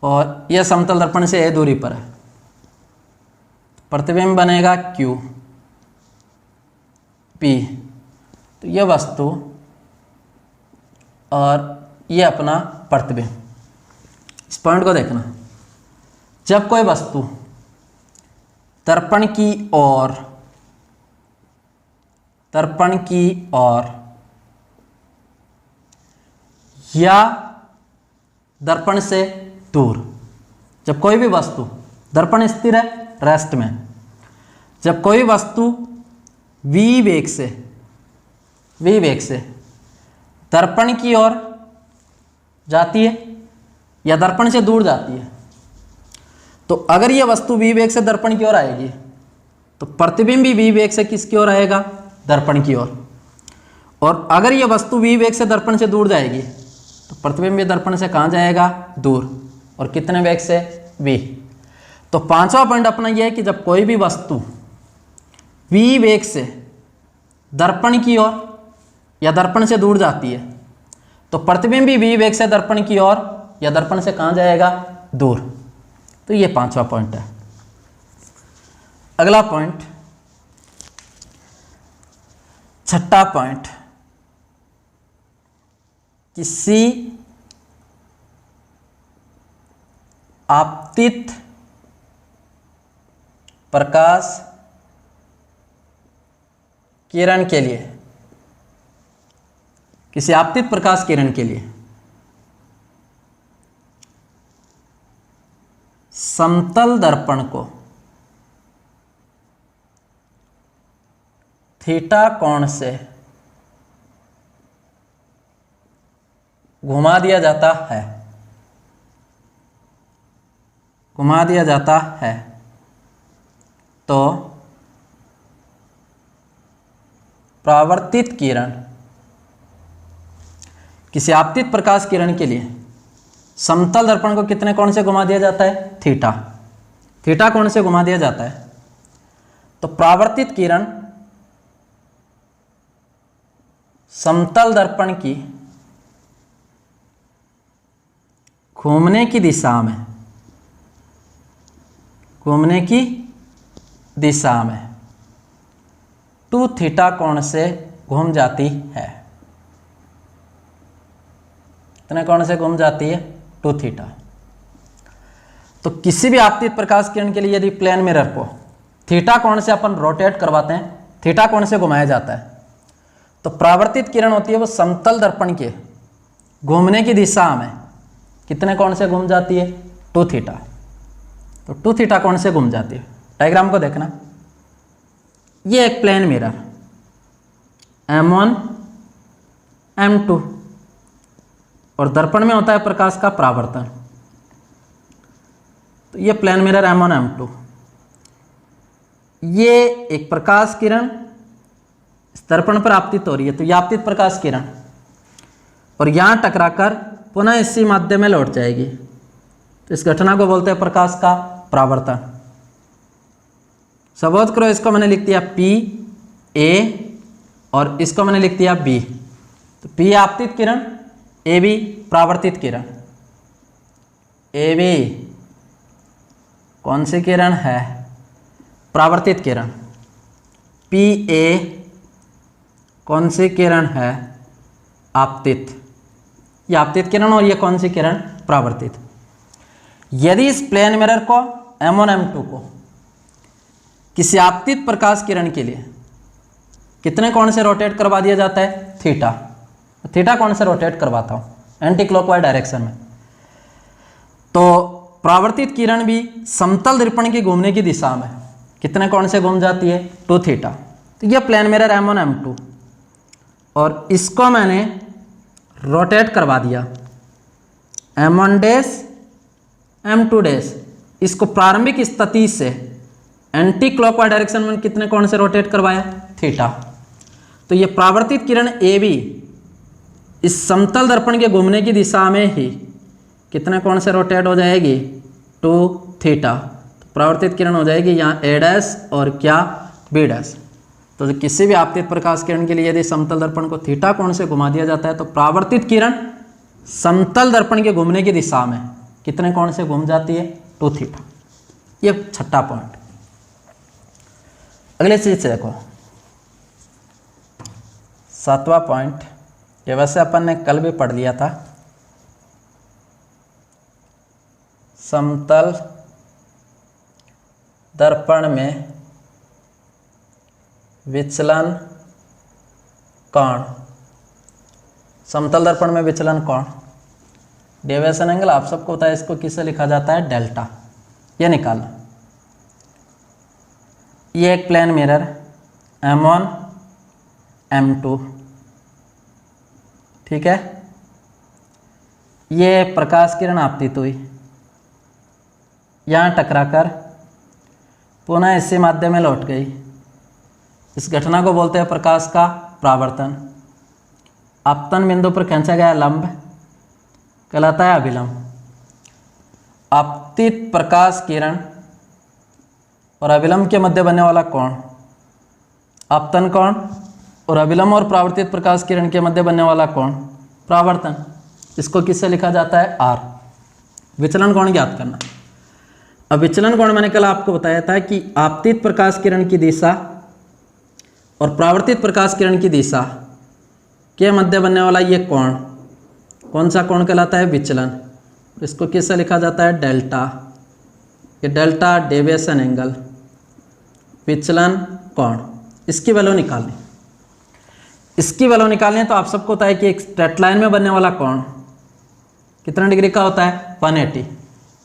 और यह समतल दर्पण से ए दूरी पर है। प्रतिबिंब बनेगा Q P। तो यह वस्तु और ये अपना प्रतिबिंब। इस पॉइंट को देखना, जब कोई वस्तु दर्पण की ओर या दर्पण से दूर, जब कोई भी वस्तु, दर्पण स्थिर है रेस्ट में, जब कोई वस्तु v वेग से दर्पण की ओर जाती है या दर्पण से दूर जाती है, तो अगर यह वस्तु v वेग से दर्पण की ओर आएगी तो प्रतिबिंब भी v वेग से किसकी ओर आएगा? दर्पण की ओर। और अगर यह वस्तु v वेग से दर्पण से दूर जाएगी तो प्रतिबिंब भी दर्पण से कहाँ जाएगा? दूर। और कितने वेग से? v। तो पांचवा पॉइंट अपना यह है कि जब कोई भी वस्तु v वेग से दर्पण की ओर या दर्पण से दूर जाती है तो प्रतिबिंब भी v वेग से दर्पण की ओर या दर्पण से कहाँ जाएगा? दूर। तो ये पांचवा पॉइंट है। अगला पॉइंट, छठा पॉइंट, किसी आपतित प्रकाश किरण के लिए, किसी आपतित प्रकाश किरण के लिए समतल दर्पण को थीटा कोण से घुमा दिया जाता है, तो परावर्तित किरण, किसी आपतित प्रकाश किरण के लिए समतल दर्पण को कितने कोण से घुमा दिया जाता है? थीटा कोण से घुमा दिया जाता है। तो परावर्तित किरण समतल दर्पण की घूमने की दिशा में, घूमने की दिशा में 2 थीटा कोण से घूम जाती है। कितने कोण से घूम जाती है? 2 थीटा। तो किसी भी आपतित प्रकाश किरण के लिए यदि प्लेन मिरर को थीटा कोण से अपन रोटेट करवाते हैं, थीटा कोण से घुमाया जाता है, तो परावर्तित किरण होती है वो समतल दर्पण के घूमने की दिशा में कितने कोण से घूम जाती है? 2 थीटा। तो 2 थीटा कोण से घूम जाती है। डायग्राम को देखना, ये एक प्लेन मिरर M1 M2 और दर्पण में होता है प्रकाश का परावर्तन। तो ये प्लेन मिरर M1 M2, ये एक प्रकाश किरण इस दर्पण पर आपतित हो रही है, तो ये आपतित प्रकाश किरण और यहां टकराकर पुनः इसी माध्यम में लौट जाएगी। तो इस घटना को बोलते हैं प्रकाश का परावर्तन। सबोध करो, इसको मैंने लिख दिया P A और इसको मैंने लिख दिया B। तो P आपतित किरण, A B परावर्तित किरण। A B कौन सी किरण है? परावर्तित किरण। P A कौन सी किरण है? आपतित। ये आपतित किरण और ये कौन सी किरण? परावर्तित। यदि इस प्लेन मिरर को M1 M2 को किसी आपतित प्रकाश किरण के लिए कितने कोण से रोटेट करवा दिया जाता है? थीटा। थीटा कोण से रोटेट करवाता हूं एंटी क्लॉकवाइज डायरेक्शन में। तो परावर्तित किरण भी समतल दर्पण के घूमने की दिशा में कितने कोण से घूम जाती है? 2 थीटा। तो यह प्लेन मिरर M1 M2 और इसको मैंने रोटेट करवा दिया M1 डैश M2 डैश। इसको प्रारंभिक स्थिति से एंटी क्लॉकवाइज डायरेक्शन में कितने कोण से रोटेट करवाया? थीटा। तो ये परावर्तित किरण AB इस समतल दर्पण के घूमने की दिशा में ही कितने कोण से रोटेट हो जाएगी? 2 थीटा। तो परावर्तित किरण हो जाएगी यहाँ A डैश और क्या? B dash. तो किसी भी आपतित प्रकाश किरण के लिए यदि समतल दर्पण को थीटा कोण से घुमा दिया जाता है तो परावर्तित किरण समतल दर्पण के घूमने की दिशा में कितने कोण से घूम जाती है? 2 थीटा। ये छठा पॉइंट। अगले चीज से देखो, 7वां पॉइंट, ये वैसे अपन ने कल भी पढ़ लिया था। समतल दर्पण में विचलन कोण। समतल दर्पण में विचलन कोण, डेविएशन एंगल, आप सबको पता है इसको किससे लिखा जाता है? डेल्टा। ये निकालना। ये एक प्लेन मिरर M1 M2, ठीक है। ये प्रकाश किरण आपतित हुई, यहाँ टकराकर पुनः इसी माध्यम में लौट गई। इस घटना को बोलते हैं प्रकाश का परावर्तन। आपतन बिंदु पर खींचा गया लंब कहलाता है अभिलंब। आपतित प्रकाश किरण और अभिलंब के मध्य बनने वाला कोण, आपतन कोण, और अभिलंब और परावर्तित प्रकाश किरण के मध्य बनने वाला कोण परावर्तन। इसको किससे लिखा जाता है? R। विचलन कोण ज्ञात करना। अब विचलन कोण मैंने कल आपको बताया था कि आपतित प्रकाश किरण की दिशा और परावर्तित प्रकाश किरण की दिशा के मध्य बनने वाला ये कोण कौन सा कोण कहलाता है? विचलन। इसको किससे लिखा जाता है? डेल्टा। ये डेल्टा डेविएशन एंगल, विचलन कोण। इसकी वैल्यू निकालनी। इसकी वैल्यू निकालनी है तो आप सबको पता है कि एक स्ट्रेट लाइन में बनने वाला कोण कितने डिग्री का होता है? 180।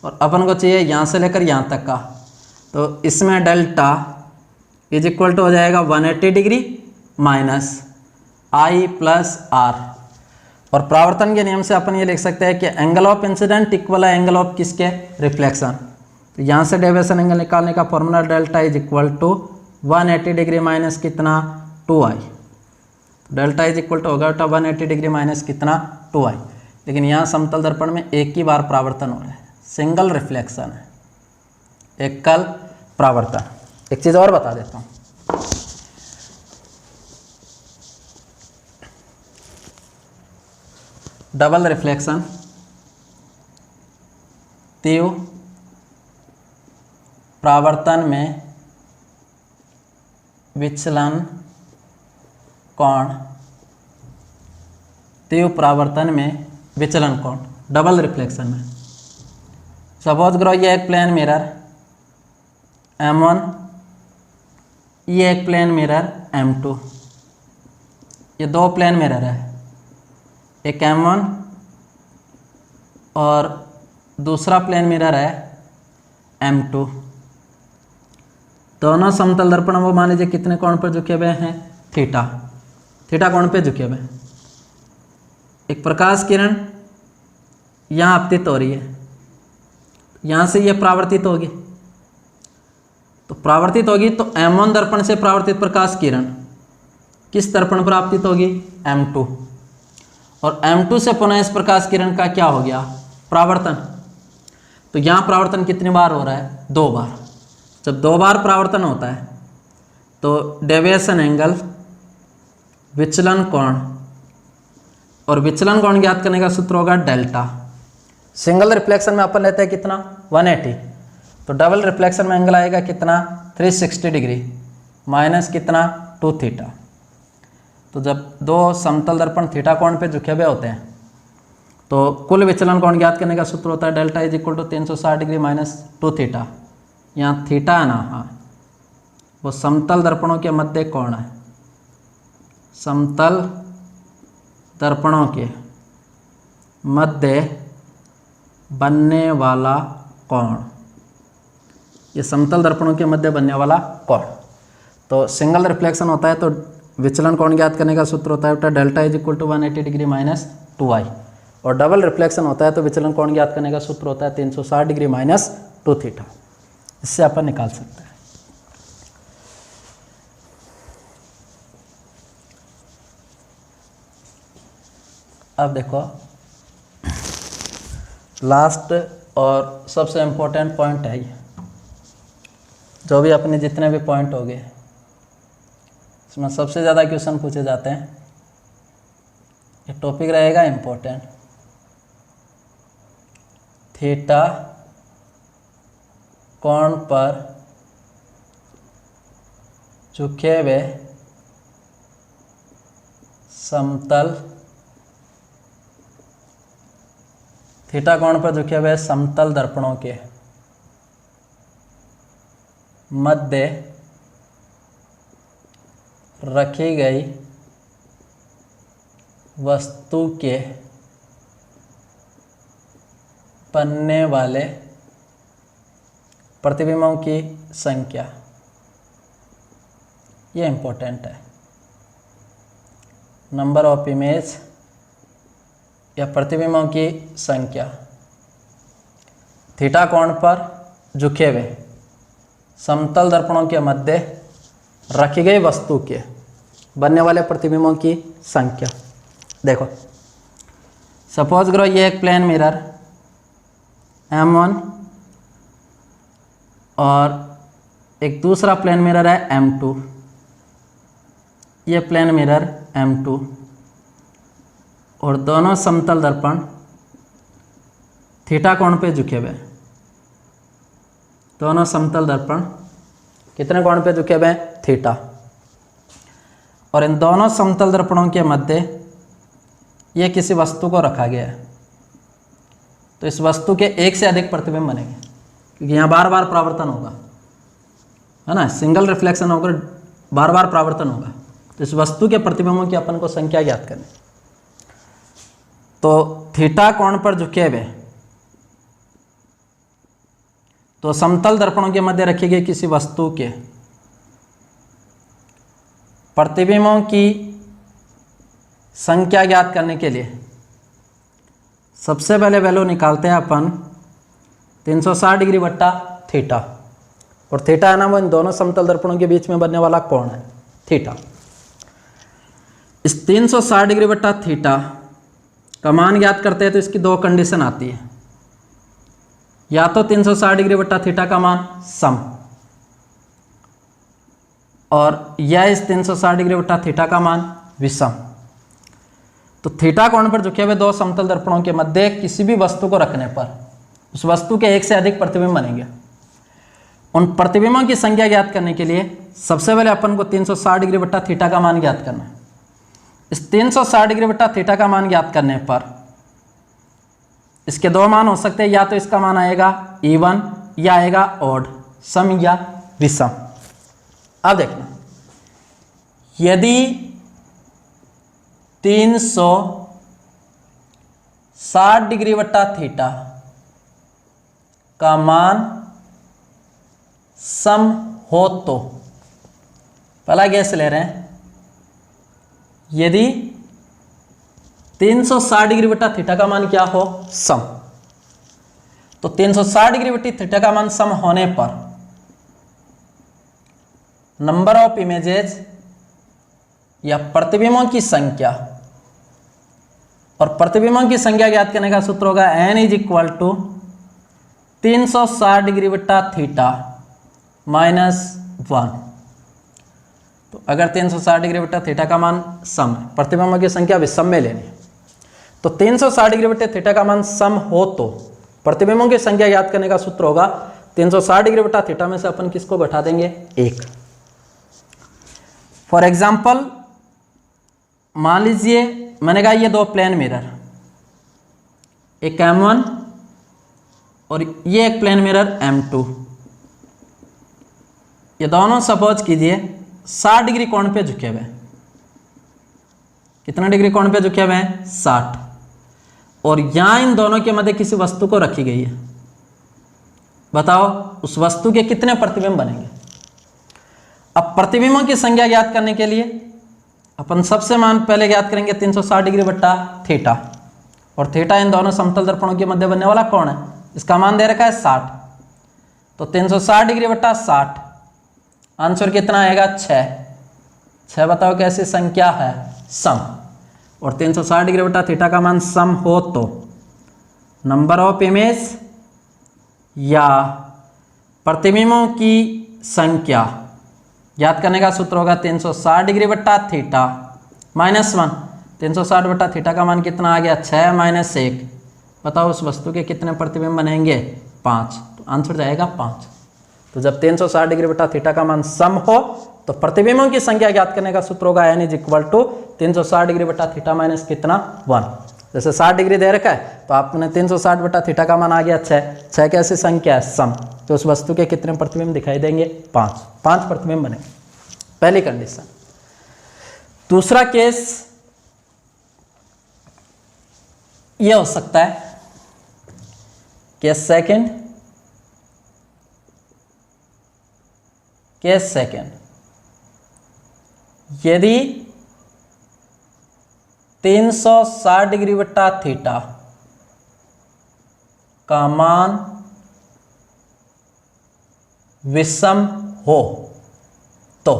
और अपन को चाहिए यहाँ से लेकर यहाँ तक का, तो इसमें डेल्टा इज इक्वल टू हो जाएगा 180 degree minus I plus R। और परावर्तन के नियम से अपन ये लिख सकते हैं कि एंगल ऑफ इंसिडेंट इक्वल है एंगल ऑफ किसके? रिफ्लेक्शन। तो यहाँ से डेविएशन एंगल निकालने का formula delta is equal to 180 degree minus कितना? 2I। Delta is equal to होगा 180 डिग्री माइनस कितना? 2I। लेकिन यहाँ समतल दर्पण में एक ही बार परावर्तन हो रहा है, सिंगल रिफ्लेक्शन है, एकल परावर्तन। एक चीज़ और बता देता हूँ, डबल रिफ्लेक्शन, तीव्र परावर्तन में विचलन कोण, तीव्र परावर्तन में विचलन कोण, डबल रिफ्लेक्शन में। सपोज करो ये एक प्लेन मिरर M1, ये एक प्लेन मिरर M2, ये दो प्लेन मिरर है, एक M1 और दूसरा प्लेन मिरर है M2। दोनों समतल दर्पण वो मान लीजिए कितने कोण पर झुके हुए हैं, थीटा, थीटा कोण पे झुके हुए हैं। एक प्रकाश किरण यहाँ आपतित हो रही है, यहाँ से ये परावर्तित होगी, तो परावर्तित होगी तो M1 दर्पण से परावर्तित प्रकाश किरण किस दर्पण पर आपतित होगी, M2, और M2 से पुनः इस प्रकाश किरण का क्या हो गया, परावर्तन। तो यहाँ परावर्तन कितनी बार हो रहा है, 2 बार। जब 2 बार परावर्तन होता है तो डेविएशन एंगल, विचलन कोण, और विचलन कोण ज्ञात करने का सूत्र होगा डेल्टा। सिंगल रिफ्लेक्शन में अपन लेते हैं कितना, 180, तो डबल रिफ्लेक्शन में एंगल आएगा कितना, 360 डिग्री माइनस कितना, 2 थीटा। तो जब दो समतल दर्पण थीटा कोण पे झुके हुए होते हैं तो कुल विचलन कोण ज्ञात करने का सूत्र होता है delta is equal to 360 degree minus 2 theta. यहाँ थीटा है ना, हाँ, वो समतल दर्पणों के मध्य कोण है, समतल दर्पणों के मध्य बनने वाला कोण, ये समतल दर्पणों के मध्य बनने वाला कोण। तो सिंगल रिफ्लेक्शन होता है तो विचलन कोण ज्ञात करने का सूत्र होता है delta is equal to 180 degree minus 2i, और डबल रिफ्लेक्शन होता है तो विचलन कोण ज्ञात करने का सूत्र होता है 360 डिग्री माइनस 2 थीटा। इससे अपन निकाल सकते हैं। अब देखो लास्ट और सबसे इम्पोर्टेंट पॉइंट है ये, जो भी अपने जितने भी पॉइंट हो गए इसमें सबसे ज़्यादा क्वेश्चन पूछे जाते हैं। ये टॉपिक रहेगा इम्पोर्टेंट, थीटा कोण पर झुके हुए समतल, थीटा कोण पर झुके हुए समतल दर्पणों के मध्य रखी गई वस्तु के बनने वाले प्रतिबिंबों की संख्या, ये इम्पोर्टेंट है। नंबर ऑफ इमेज या प्रतिबिंबों की संख्या थीटा कोण पर झुके हुए समतल दर्पणों के मध्य रखी गई वस्तु के बनने वाले प्रतिबिंबों की संख्या। देखो सपोज करो ये एक प्लेन मिरर M1 और एक दूसरा प्लेन मिरर है M2, ये प्लेन मिरर M2, और दोनों समतल दर्पण थीटा कोण पे झुके हुए, दोनों समतल दर्पण कितने कोण पे झुके हुए, थीटा, और इन दोनों समतल दर्पणों के मध्य ये किसी वस्तु को रखा गया है। तो इस वस्तु के एक से अधिक प्रतिबिंब बनेंगे क्योंकि यहाँ बार बार परावर्तन होगा, है ना, सिंगल रिफ्लेक्शन होकर बार बार परावर्तन होगा। तो इस वस्तु के प्रतिबिंबों की अपन को संख्या ज्ञात करनी। तो थीटा कोण पर झुके हुए तो समतल दर्पणों के मध्य रखी गई किसी वस्तु के प्रतिबिंबों की संख्या ज्ञात करने के लिए सबसे पहले वैल्यू निकालते हैं अपन 360 डिग्री बट्टा थीटा, और थीटा है ना वो इन दोनों समतल दर्पणों के बीच में बनने वाला कोण है थीटा। इस 360 डिग्री बट्टा थीटा का मान ज्ञात करते हैं तो इसकी दो कंडीशन आती है, या तो 360 डिग्री बट्टा थीटा का मान सम, और या इस 360 डिग्री बट्टा थीटा का मान विषम। तो थीटा कोण पर झुके हुए दो समतल दर्पणों के मध्य किसी भी वस्तु को रखने पर उस वस्तु के एक से अधिक प्रतिबिंब बनेंगे। उन प्रतिबिंबों की संख्या ज्ञात करने के लिए सबसे पहले अपन को 360 डिग्री बट्टा थीटा का मान ज्ञात करना है। इस 360 डिग्री बट्टा थीटा का मान ज्ञात करने पर इसके दो मान हो सकते हैं, या तो इसका मान आएगा इवन या आएगा ऑड, सम या विषम। अब देखना, यदि 360 डिग्री बट्टा थीटा का मान सम हो तो, पहला गैस ले रहे हैं, यदि 360 डिग्री बट्टा थीटा का मान क्या हो, सम, तो 360 डिग्री बट्टी थीटा का मान सम होने पर नंबर ऑफ इमेजेस या प्रतिबिंबों की संख्या, और प्रतिबिंबों की संख्या ज्ञात करने का सूत्र होगा n is equal to 360 degree बट्टा थीटा -1। तो अगर 360 डिग्री बट्टा थीटा का मान सम, प्रतिबिंबों की संख्या विषम में लेनी है, तो 360 डिग्री बट्टे थीटा का मान सम हो तो प्रतिबिंबों की संख्या ज्ञात करने का सूत्र होगा 360 डिग्री बट्टा थीटा में से अपन किसको घटा देंगे, 1। फॉर एग्जाम्पल मान लीजिए मैंने कहा ये दो प्लेन मिरर, एक M1 और ये एक प्लेन मिरर M2, ये दोनों सपोज कीजिए 60 डिग्री कोण पे झुके हुए हैं। कितना डिग्री कोण पे झुके हुए हैं, 60। और यहां इन दोनों के मध्य किसी वस्तु को रखी गई है। बताओ उस वस्तु के कितने प्रतिबिंब बनेंगे। अब प्रतिबिंबों की संख्या ज्ञात करने के लिए अपन सबसे मान पहले ज्ञात करेंगे 360 डिग्री बट्टा थीटा, और थीटा इन दोनों समतल दर्पणों के मध्य बनने वाला कोण है, इसका मान दे रखा है 60। तो 360 डिग्री बट्टा 60, आंसर कितना आएगा, 6। बताओ कैसी संख्या है, सम। और 360 डिग्री बट्टा थीटा का मान सम हो तो नंबर ऑफ इमेज या प्रतिबिंबों की संख्या ज्ञात करने का सूत्र होगा 360 डिग्री बट्टा थीटा -1। 360 बट्टा थीटा का मान कितना आ गया, 6 - 1। बताओ उस वस्तु के कितने प्रतिबिंब बनेंगे, 5। तो आंसर जाएगा 5। तो जब 360 डिग्री बट्टा थीटा का मान सम हो तो प्रतिबिंबों की संख्या ज्ञात करने का सूत्र होगा n is equal to 360 degree बट्टा थीटा माइनस कितना, 1। जैसे 60 डिग्री दे रखा है तो आपने 360 बट्टा थीटा का मान आ गया 6। 6 कैसी संख्या है, सम। तो उस वस्तु के कितने प्रतिबिंब दिखाई देंगे, 5 प्रतिबिंब बनेंगे, पहली कंडीशन। दूसरा केस यह हो सकता है, केस सेकेंड, यदि 360 डिग्री बट्टा थीटा का मान विषम हो तो,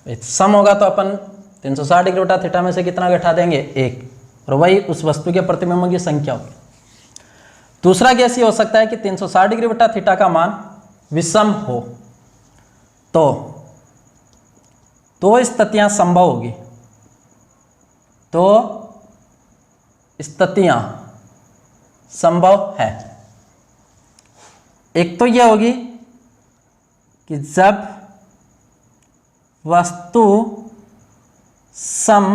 सम होगा तो अपन 360 डिग्री बट्टा थीटा में से कितना घटा देंगे, 1, और वही उस वस्तु के प्रतिबिंबों की संख्या होगी। दूसरा केस ये हो सकता है कि 360 डिग्री बट्टा थीटा का मान विषम हो तो दो स्थितियां संभव होगी, तो स्थितियां संभव है। एक तो यह होगी कि जब वस्तु सम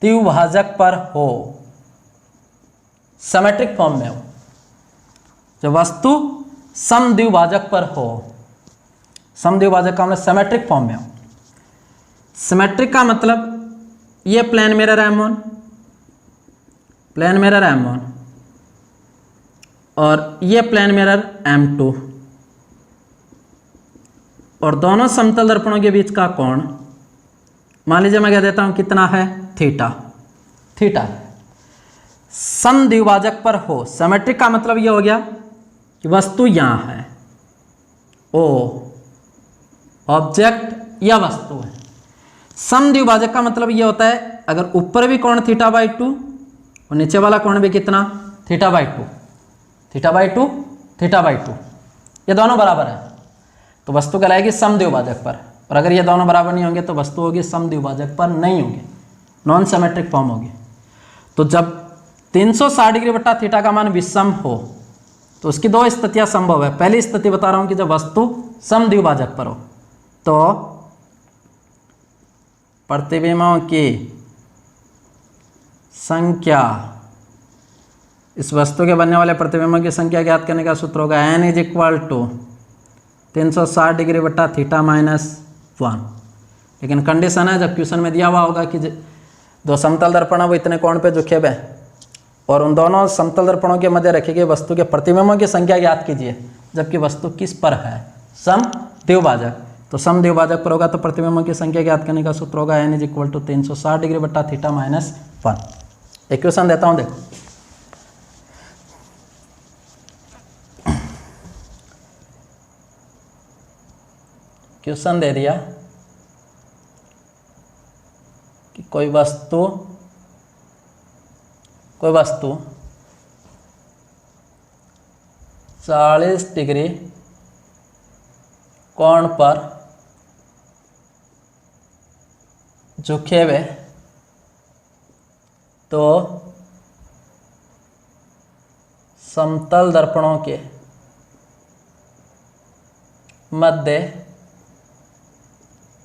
द्विभाजक पर हो, सिमेट्रिक फॉर्म में हो, जब वस्तु सम द्विभाजक पर हो, सम द्विभाजक का मतलब सिमेट्रिक फॉर्म में हो। सिमेट्रिक का मतलब ये plane mirror M1, plane mirror M1 और ये प्लेन मिरर M2, और दोनों समतल दर्पणों के बीच का कोण मान लीजिए मैं कह देता हूं कितना है, थीटा। सम द्विभाजक पर हो, सिमेट्रिक का मतलब ये हो गया कि वस्तु यहां है, ओ ऑब्जेक्ट या वस्तु है। सम द्विभाजक का मतलब ये होता है अगर ऊपर भी कोण θ/2 और नीचे वाला कोण भी कितना, θ/2, ये दोनों बराबर है तो वस्तु कहलाएगी सम द्विभाजक पर। और अगर ये दोनों बराबर नहीं होंगे तो वस्तु होगी सम द्विभाजक पर नहीं होगी, नॉन सिमेट्रिक फॉर्म होगी। तो जब 360 डिग्री बट्टा थीटा का मान विषम हो तो उसकी दो स्थितियां संभव है। पहली स्थिति बता रहा हूं कि जब वस्तु समद्विभाजक पर हो तो प्रतिबिंबों की संख्या, इस वस्तु के बनने वाले प्रतिबिंबों की संख्या ज्ञात करने का सूत्र होगा n is equal to 360 degree बट्टा थीटा माइनस 1। लेकिन कंडीशन है जब क्वेश्चन में दिया हुआ होगा कि दो समतल दर्पण वो इतने कोण पे झुके हुए और उन दोनों समतल दर्पणों के मध्य रखी गई वस्तु के प्रतिबिंबों की संख्या ज्ञात कीजिए, जबकि वस्तु किस पर है, समद्विभाजक। तो समद्विभाजक पर होगा तो प्रतिबिंबों की संख्या ज्ञात करने का सूत्र होगा n is equal to 360 degree बट्टा थीटा माइनस 1। एक क्वेश्चन देता हूं, देखो क्वेश्चन दे दिया कि कोई वस्तु 40 डिग्री कोण पर झुके हुए तो समतल दर्पणों के मध्य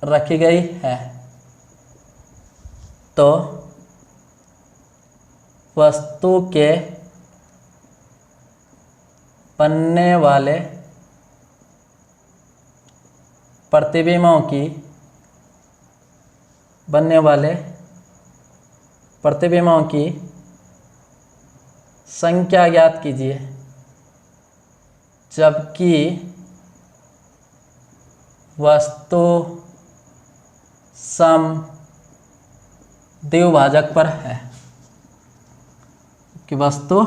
रखी गई है, तो वस्तु के बनने वाले प्रतिबिंबों की संख्या ज्ञात कीजिए, जबकि वस्तु समद्विभाजक पर है, कि वस्तु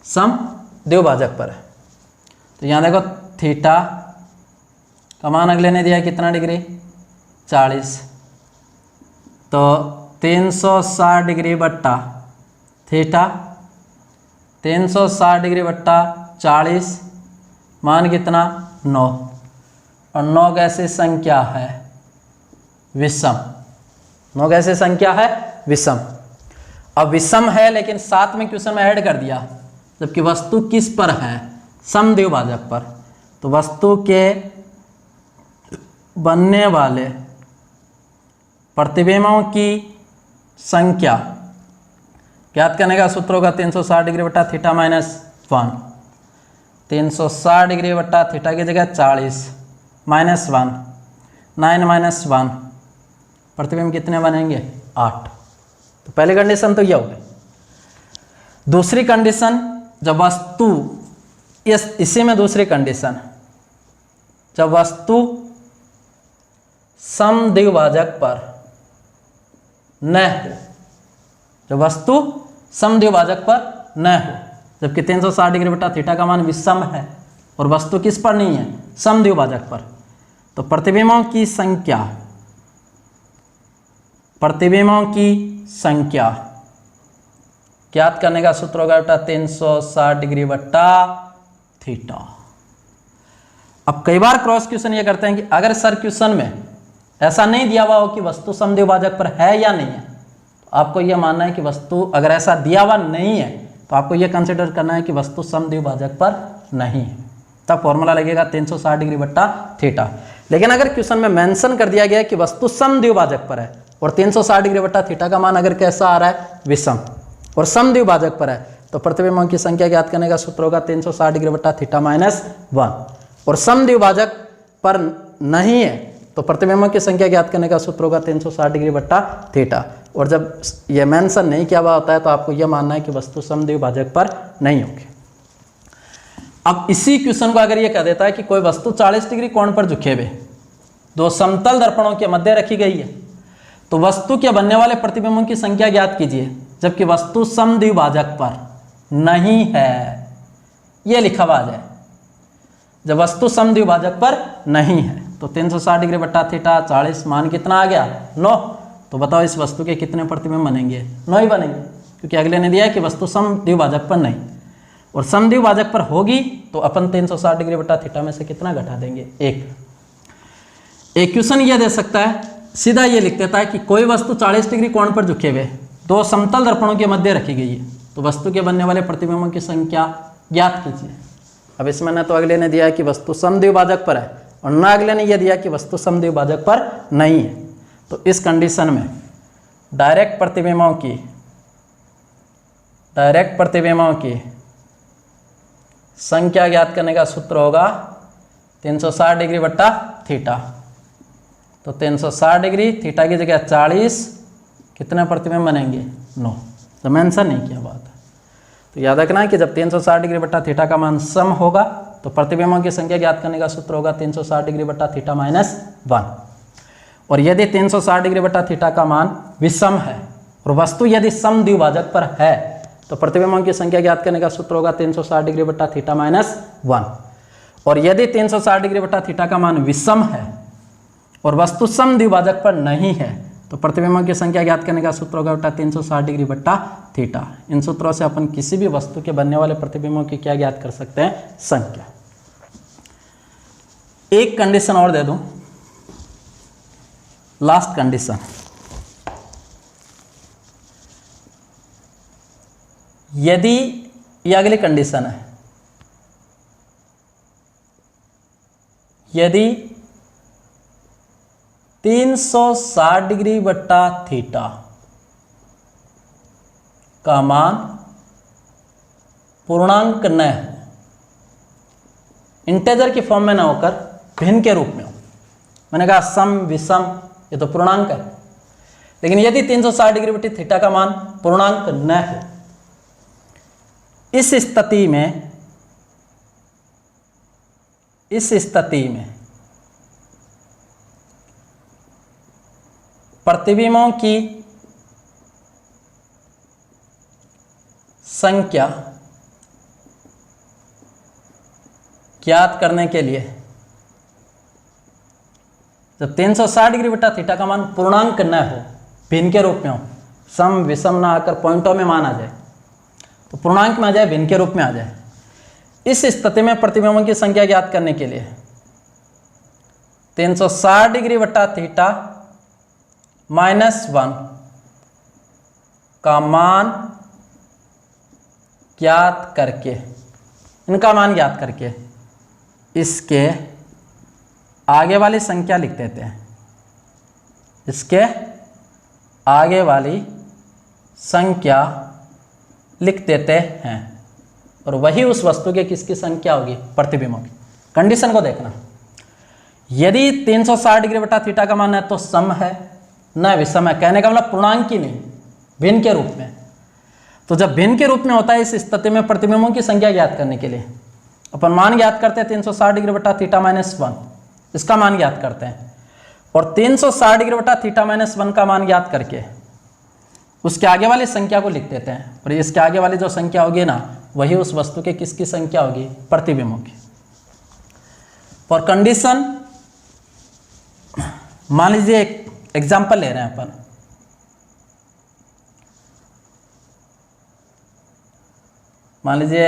समद्विभाजक पर है। तो यहाँ देखो थीटा का मान अगले ने दिया है कितना डिग्री, 40। तो 360 डिग्री बट्टा थीटा, 360 डिग्री बट्टा 40, मान कितना 9, और 9 कैसे संख्या है, विषम। 9 कैसे संख्या है, विषम। अब विषम है लेकिन साथ में क्वेश्चन में ऐड कर दिया, जबकि वस्तु किस पर है, समद्विभाजक पर। तो वस्तु के बनने वाले प्रतिबिंबों की संख्या ज्ञात करने का सूत्र होगा 360 डिग्री बट्टा थीटा माइनस 1। 360 डिग्री बट्टा थीटा की जगह 40 माइनस 1, 9 माइनस 1, प्रतिबिंब कितने बनेंगे, 8। तो पहली कंडीशन तो यह हो गई। दूसरी कंडीशन, जब वस्तु, इसी में दूसरी कंडीशन, जब वस्तु समद्विभाजक पर न हो, जब वस्तु समद्विभाजक पर न हो, जबकि 360 डिग्री बट्टा थीटा का मान विषम है और वस्तु किस पर नहीं है, समद्विभाजक पर, तो प्रतिबिंबों की संख्या ज्ञात करने का सूत्र होगा बेटा 360 डिग्री बट्टा थीटा। अब कई बार क्रॉस क्वेश्चन ये करते हैं कि अगर सर क्वेश्चन में ऐसा नहीं दिया हुआ हो कि वस्तु समद्विभाजक पर है या नहीं है, तो आपको यह मानना है कि वस्तु, अगर ऐसा दिया हुआ नहीं है तो आपको यह कंसिडर करना है कि वस्तु समद्विभाजक पर नहीं है, तब फॉर्मूला लगेगा 360 डिग्री बट्टा थीटा। लेकिन अगर क्वेश्चन में मेंशन कर दिया गया कि वस्तु समद्विभाजक पर है और 360 डिग्री बट्टा थीटा का मान अगर कैसा आ रहा है, विषम, और समद्विभाजक पर है, तो प्रतिबिंबों की संख्या ज्ञात करने का सूत्र होगा 360 डिग्री बट्टा थीटा माइनस 1। और समद्विभाजक पर नहीं है तो प्रतिबिंबों की संख्या ज्ञात करने का सूत्र होगा 360 डिग्री बट्टा थीटा। और जब यह मेंशन नहीं किया हुआ होता है तो आपको यह मानना है कि वस्तु समद्विभाजक पर नहीं होगी। अब इसी क्वेश्चन को अगर ये कह देता है कि कोई वस्तु 40 डिग्री कोण पर झुके हुए दो समतल दर्पणों के मध्य रखी गई है, तो वस्तु के बनने वाले प्रतिबिंबों की संख्या ज्ञात कीजिए, जबकि वस्तु समद्विभाजक पर नहीं है, यह लिखा हुआ है। जब वस्तु समद्विभाजक पर नहीं है तो 360 डिग्री बट्टा थीटा 40, मान कितना आ गया, 9। तो बताओ इस वस्तु के कितने प्रतिबिंब बनेंगे, 9 ही बनेंगे, क्योंकि अगले ने दिया है कि वस्तु समद्विभाजक पर नहीं, और समद्विभाजक पर होगी तो अपन 360 डिग्री बट्टा थीटा में से कितना घटा देंगे, 1। एक क्वेश्चन यह दे सकता है, सीधा ये लिख देता है कि कोई वस्तु 40 डिग्री कोण पर झुके हुए दो समतल दर्पणों के मध्य रखी गई है, तो वस्तु के बनने वाले प्रतिबिंबों की संख्या ज्ञात कीजिए। अब इसमें न तो अगले ने दिया है कि वस्तु समद्विभाजक पर है और न अगले ने यह दिया कि वस्तु समद्विभाजक पर नहीं है। तो इस कंडीशन में डायरेक्ट प्रतिबिंबों की संख्या ज्ञात करने का सूत्र होगा 360 डिग्री बट्टा थीटा। तो 360 डिग्री, थीटा की जगह 40, कितने प्रतिबिंब बनेंगे? 9। तो मेंशन नहीं किया बात है। तो याद रखना है कि जब 360 डिग्री बट्टा थीटा का मान सम होगा तो प्रतिबिंबों की संख्या ज्ञात करने का सूत्र होगा 360 डिग्री बट्टा थीटा माइनस 1। और यदि 360 डिग्री बट्टा थीटा का मान विषम है और वस्तु यदि समद्विभाजक पर है तो प्रतिबिंबों की संख्या ज्ञात करने का सूत्र होगा 360 डिग्री बट्टा थीटा माइनस 1। और यदि 360 डिग्री बट्टा थीटा का मान विषम है और वस्तु समद्विभाजक पर नहीं है तो प्रतिबिंबों की संख्या ज्ञात करने का सूत्र होगा बेटा 360 डिग्री बट्टा थीटा। इन सूत्रों से अपन किसी भी वस्तु के बनने वाले प्रतिबिंबों की क्या ज्ञात कर सकते हैं? संख्या। एक कंडीशन और दे दूं, लास्ट कंडीशन। यदि ये अगली कंडीशन है, यदि 360 डिग्री बट्टा थीटा का मान पूर्णांक न हो, इंटेजर की फॉर्म में ना होकर भिन्न के रूप में हो। मैंने कहा सम विषम ये तो पूर्णांक है, लेकिन यदि 360 डिग्री बट्टी थीटा का मान पूर्णांक न हो, इस स्थिति में प्रतिबिंबों की संख्या ज्ञात करने के लिए जब 360 डिग्री बट्टा थीटा का मान पूर्णांक न हो, भिन्न के रूप में हो, सम विषम ना आकर पॉइंटों में मान आ जाए, तो पूर्णांक में आ जाए, भिन्न के रूप में आ जाए, इस स्थिति में प्रतिबिंबों की संख्या ज्ञात करने के लिए 360 डिग्री बट्टा थीटा माइनस 1 का मान ज्ञात करके, इनका मान ज्ञात करके इसके आगे वाली संख्या लिख देते हैं। इसके आगे वाली संख्या लिख देते हैं और वही उस वस्तु के किसकी संख्या होगी? प्रतिबिंबों की। कंडीशन को देखना, यदि 360 डिग्री बटा थीटा का मान है तो सम है न विषम है, कहने का मतलब पूर्णांक ही नहीं, भिन्न के रूप में। तो जब भिन्न के रूप में होता है इस स्थिति में प्रतिबिंबों की संख्या ज्ञात करने के लिए अपन मान ज्ञात करते हैं 360 डिग्री बटा थीटा माइनस 1, इसका मान ज्ञात करते हैं और 360 डिग्री बटा थीटा माइनस 1 का मान ज्ञात करके उसके आगे वाली संख्या को लिख देते हैं और इसके आगे वाली जो संख्या होगी ना, वही उस वस्तु के किसकी संख्या होगी? प्रतिबिंबों की। फॉर कंडीशन, मान लीजिए एक एग्जाम्पल ले रहे हैं अपन, मान लीजिए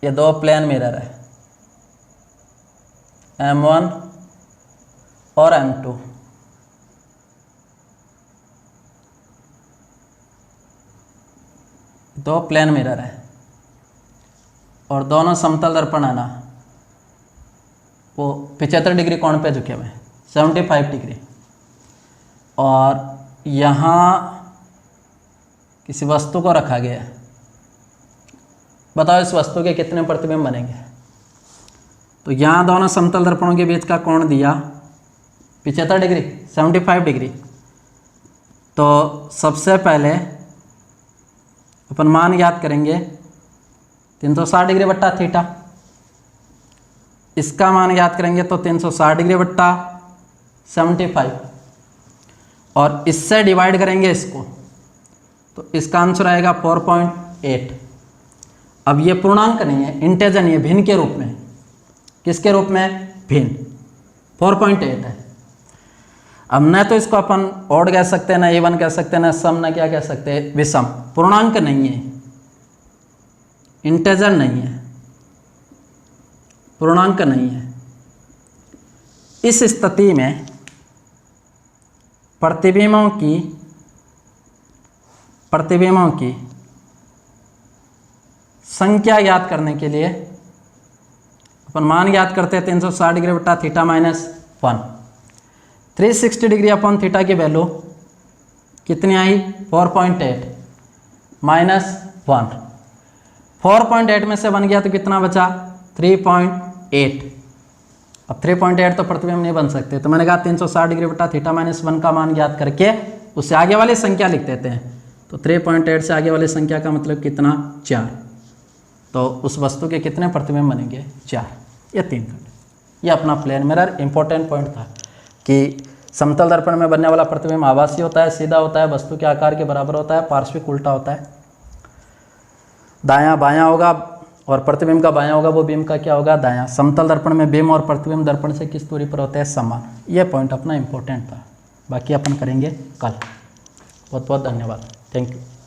ये दो प्लेन मिरर है, M1 और M2। दो प्लेन मिरर है और दोनों समतल दर्पण है ना, वो 75 डिग्री कोण पे झुके हुए हैं, 75 डिग्री। और यहाँ किसी वस्तु को रखा गया है, बताओ इस वस्तु के कितने प्रतिबिंब बनेंगे? तो यहाँ दोनों समतल दर्पणों के बीच का कोण दिया 75 डिग्री, 75 डिग्री। तो सबसे पहले अपन मान ज्ञात करेंगे 360 डिग्री बट्टा थीटा, इसका मान ज्ञात करेंगे तो 360 डिग्री बट्टा 75 और इससे डिवाइड करेंगे इसको, तो इसका आंसर आएगा 4.8। अब ये पूर्णांक नहीं है, इंटेजर नहीं है, भिन्न के रूप में। किसके रूप में? भिन्न। 4.8 है। अब न तो इसको अपन ऑड कह सकते हैं, ना इवन कह सकते हैं, ना सम, ना क्या कह सकते हैं, विषम। पूर्णांक नहीं है, इंटेजर नहीं है, पूर्णांक नहीं है। इस स्थिति में प्रतिबिंबों की संख्या ज्ञात करने के लिए अपन मान ज्ञात करते हैं 360 डिग्री बटा theta minus 1। 360 degree upon theta की वैल्यू कितनी आई 4.8 माइनस 1। 4.8 में से 1 गया तो कितना बचा 3.8। अब 3.8 तो प्रतिबिंब नहीं बन सकते, तो मैंने कहा 360 डिग्री बटा थीटा माइनस 1 का मान ज्ञात करके उससे आगे वाली संख्या लिख देते हैं। तो 3.8 से आगे वाली संख्या का मतलब कितना 4। तो उस वस्तु के कितने प्रतिबिंब बनेंगे 4 या 3 खंड। ये अपना प्लेन मिरर इंपॉर्टेंट पॉइंट था कि समतल दर्पण में बनने वाला प्रतिबिंब आभासी होता है, सीधा होता है, वस्तु के आकार के बराबर होता है, पार्श्विक उल्टा होता है, दायां बायां होगा और प्रतिबिंब का बायां होगा वो बीम का क्या होगा दायां। समतल दर्पण में बीम और प्रतिबिंब दर्पण से किस दूरी पर होते हैं समान। ये पॉइंट अपना इंपॉर्टेंट था, बाकी अपन करेंगे कल। बहुत बहुत धन्यवाद, थैंक यू।